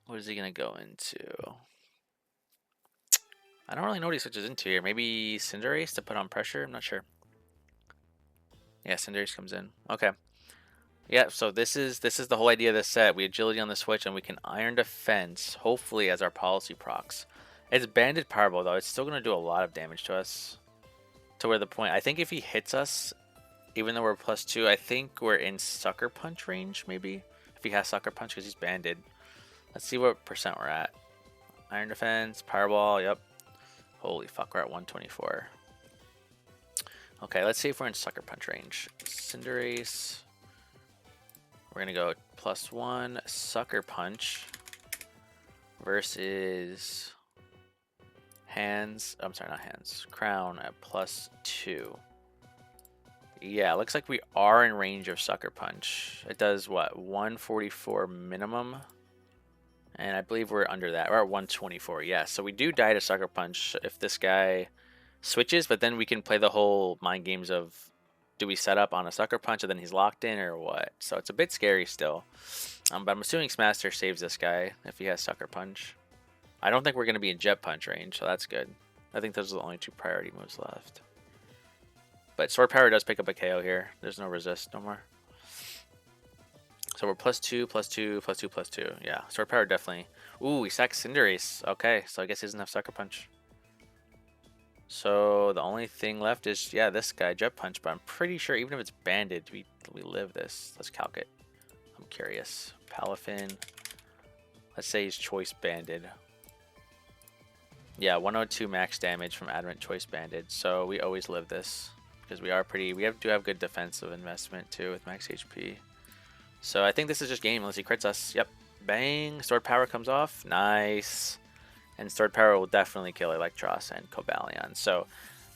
What is he gonna go into? I don't really know what he switches into here. Maybe Cinderace to put on pressure? I'm not sure. Yeah, Cinderace comes in. Okay. Yeah, so this is the whole idea of this set. We agility on the switch and we can Iron Defense, hopefully as our policy procs. It's Banded Powerball though. It's still going to do a lot of damage to us. To where the point, I think if he hits us, even though we're +2, I think we're in Sucker Punch range maybe. If he has Sucker Punch because he's banded. Let's see what percent we're at. Iron Defense, Powerball, yep. Holy fuck, we're at 124. Okay, let's see if we're in Sucker Punch range. Cinderace. We're going to go +1 Sucker Punch versus Hands. I'm sorry, not Hands. Crown at +2. Yeah, looks like we are in range of Sucker Punch. It does what? 144 minimum. And I believe we're under that. We're at 124. Yeah, so we do die to Sucker Punch if this guy switches, but then we can play the whole mind games of do we set up on a Sucker Punch and then he's locked in or what? So it's a bit scary still. But I'm assuming Smaster saves this guy if he has Sucker Punch. I don't think we're going to be in Jet Punch range, so that's good. I think those are the only two priority moves left. But Sword Power does pick up a KO here. There's no resist no more. So we're +2, +2, +2, +2. Yeah, Sword Power definitely. Ooh, he sacks Cinderace. Okay, so I guess he doesn't have Sucker Punch. So the only thing left is, yeah, this guy, Jet Punch. But I'm pretty sure even if it's banded, we live this. Let's calc it. I'm curious. Palafin. Let's say he's Choice Banded. Yeah, 102 max damage from Adamant Choice Banded. So we always live this. Because we are pretty... do have good defensive investment too with max HP. So I think this is just game unless he crits us. Yep. Bang. Sword Power comes off. Nice. And Sword Power will definitely kill Electros and Cobalion. So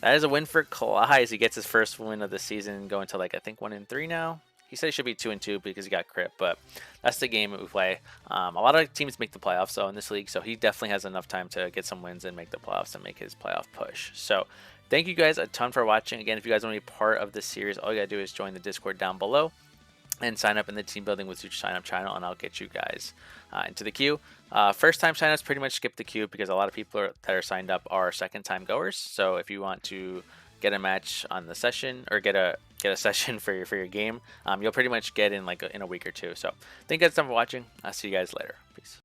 that is a win for Klyze. He gets his first win of the season, going to like I think 1-3 now. he said he should be 2-2 because he got crit, but that's the game that we play. A lot of teams make the playoffs though in this league, so he definitely has enough time to get some wins and make the playoffs and make his playoff push. So thank you guys a ton for watching. Again, if you guys want to be part of this series, all you gotta do is join the Discord down below and sign up in the Team Building with Zooch sign up channel, and I'll get you guys into the queue. First time signups pretty much skip the queue because a lot of people that are signed up are second time goers. So if you want to get a match on the session or get a session for your game, you'll pretty much get in like in a week or two. So thank you guys so much for watching. I'll see you guys later. Peace.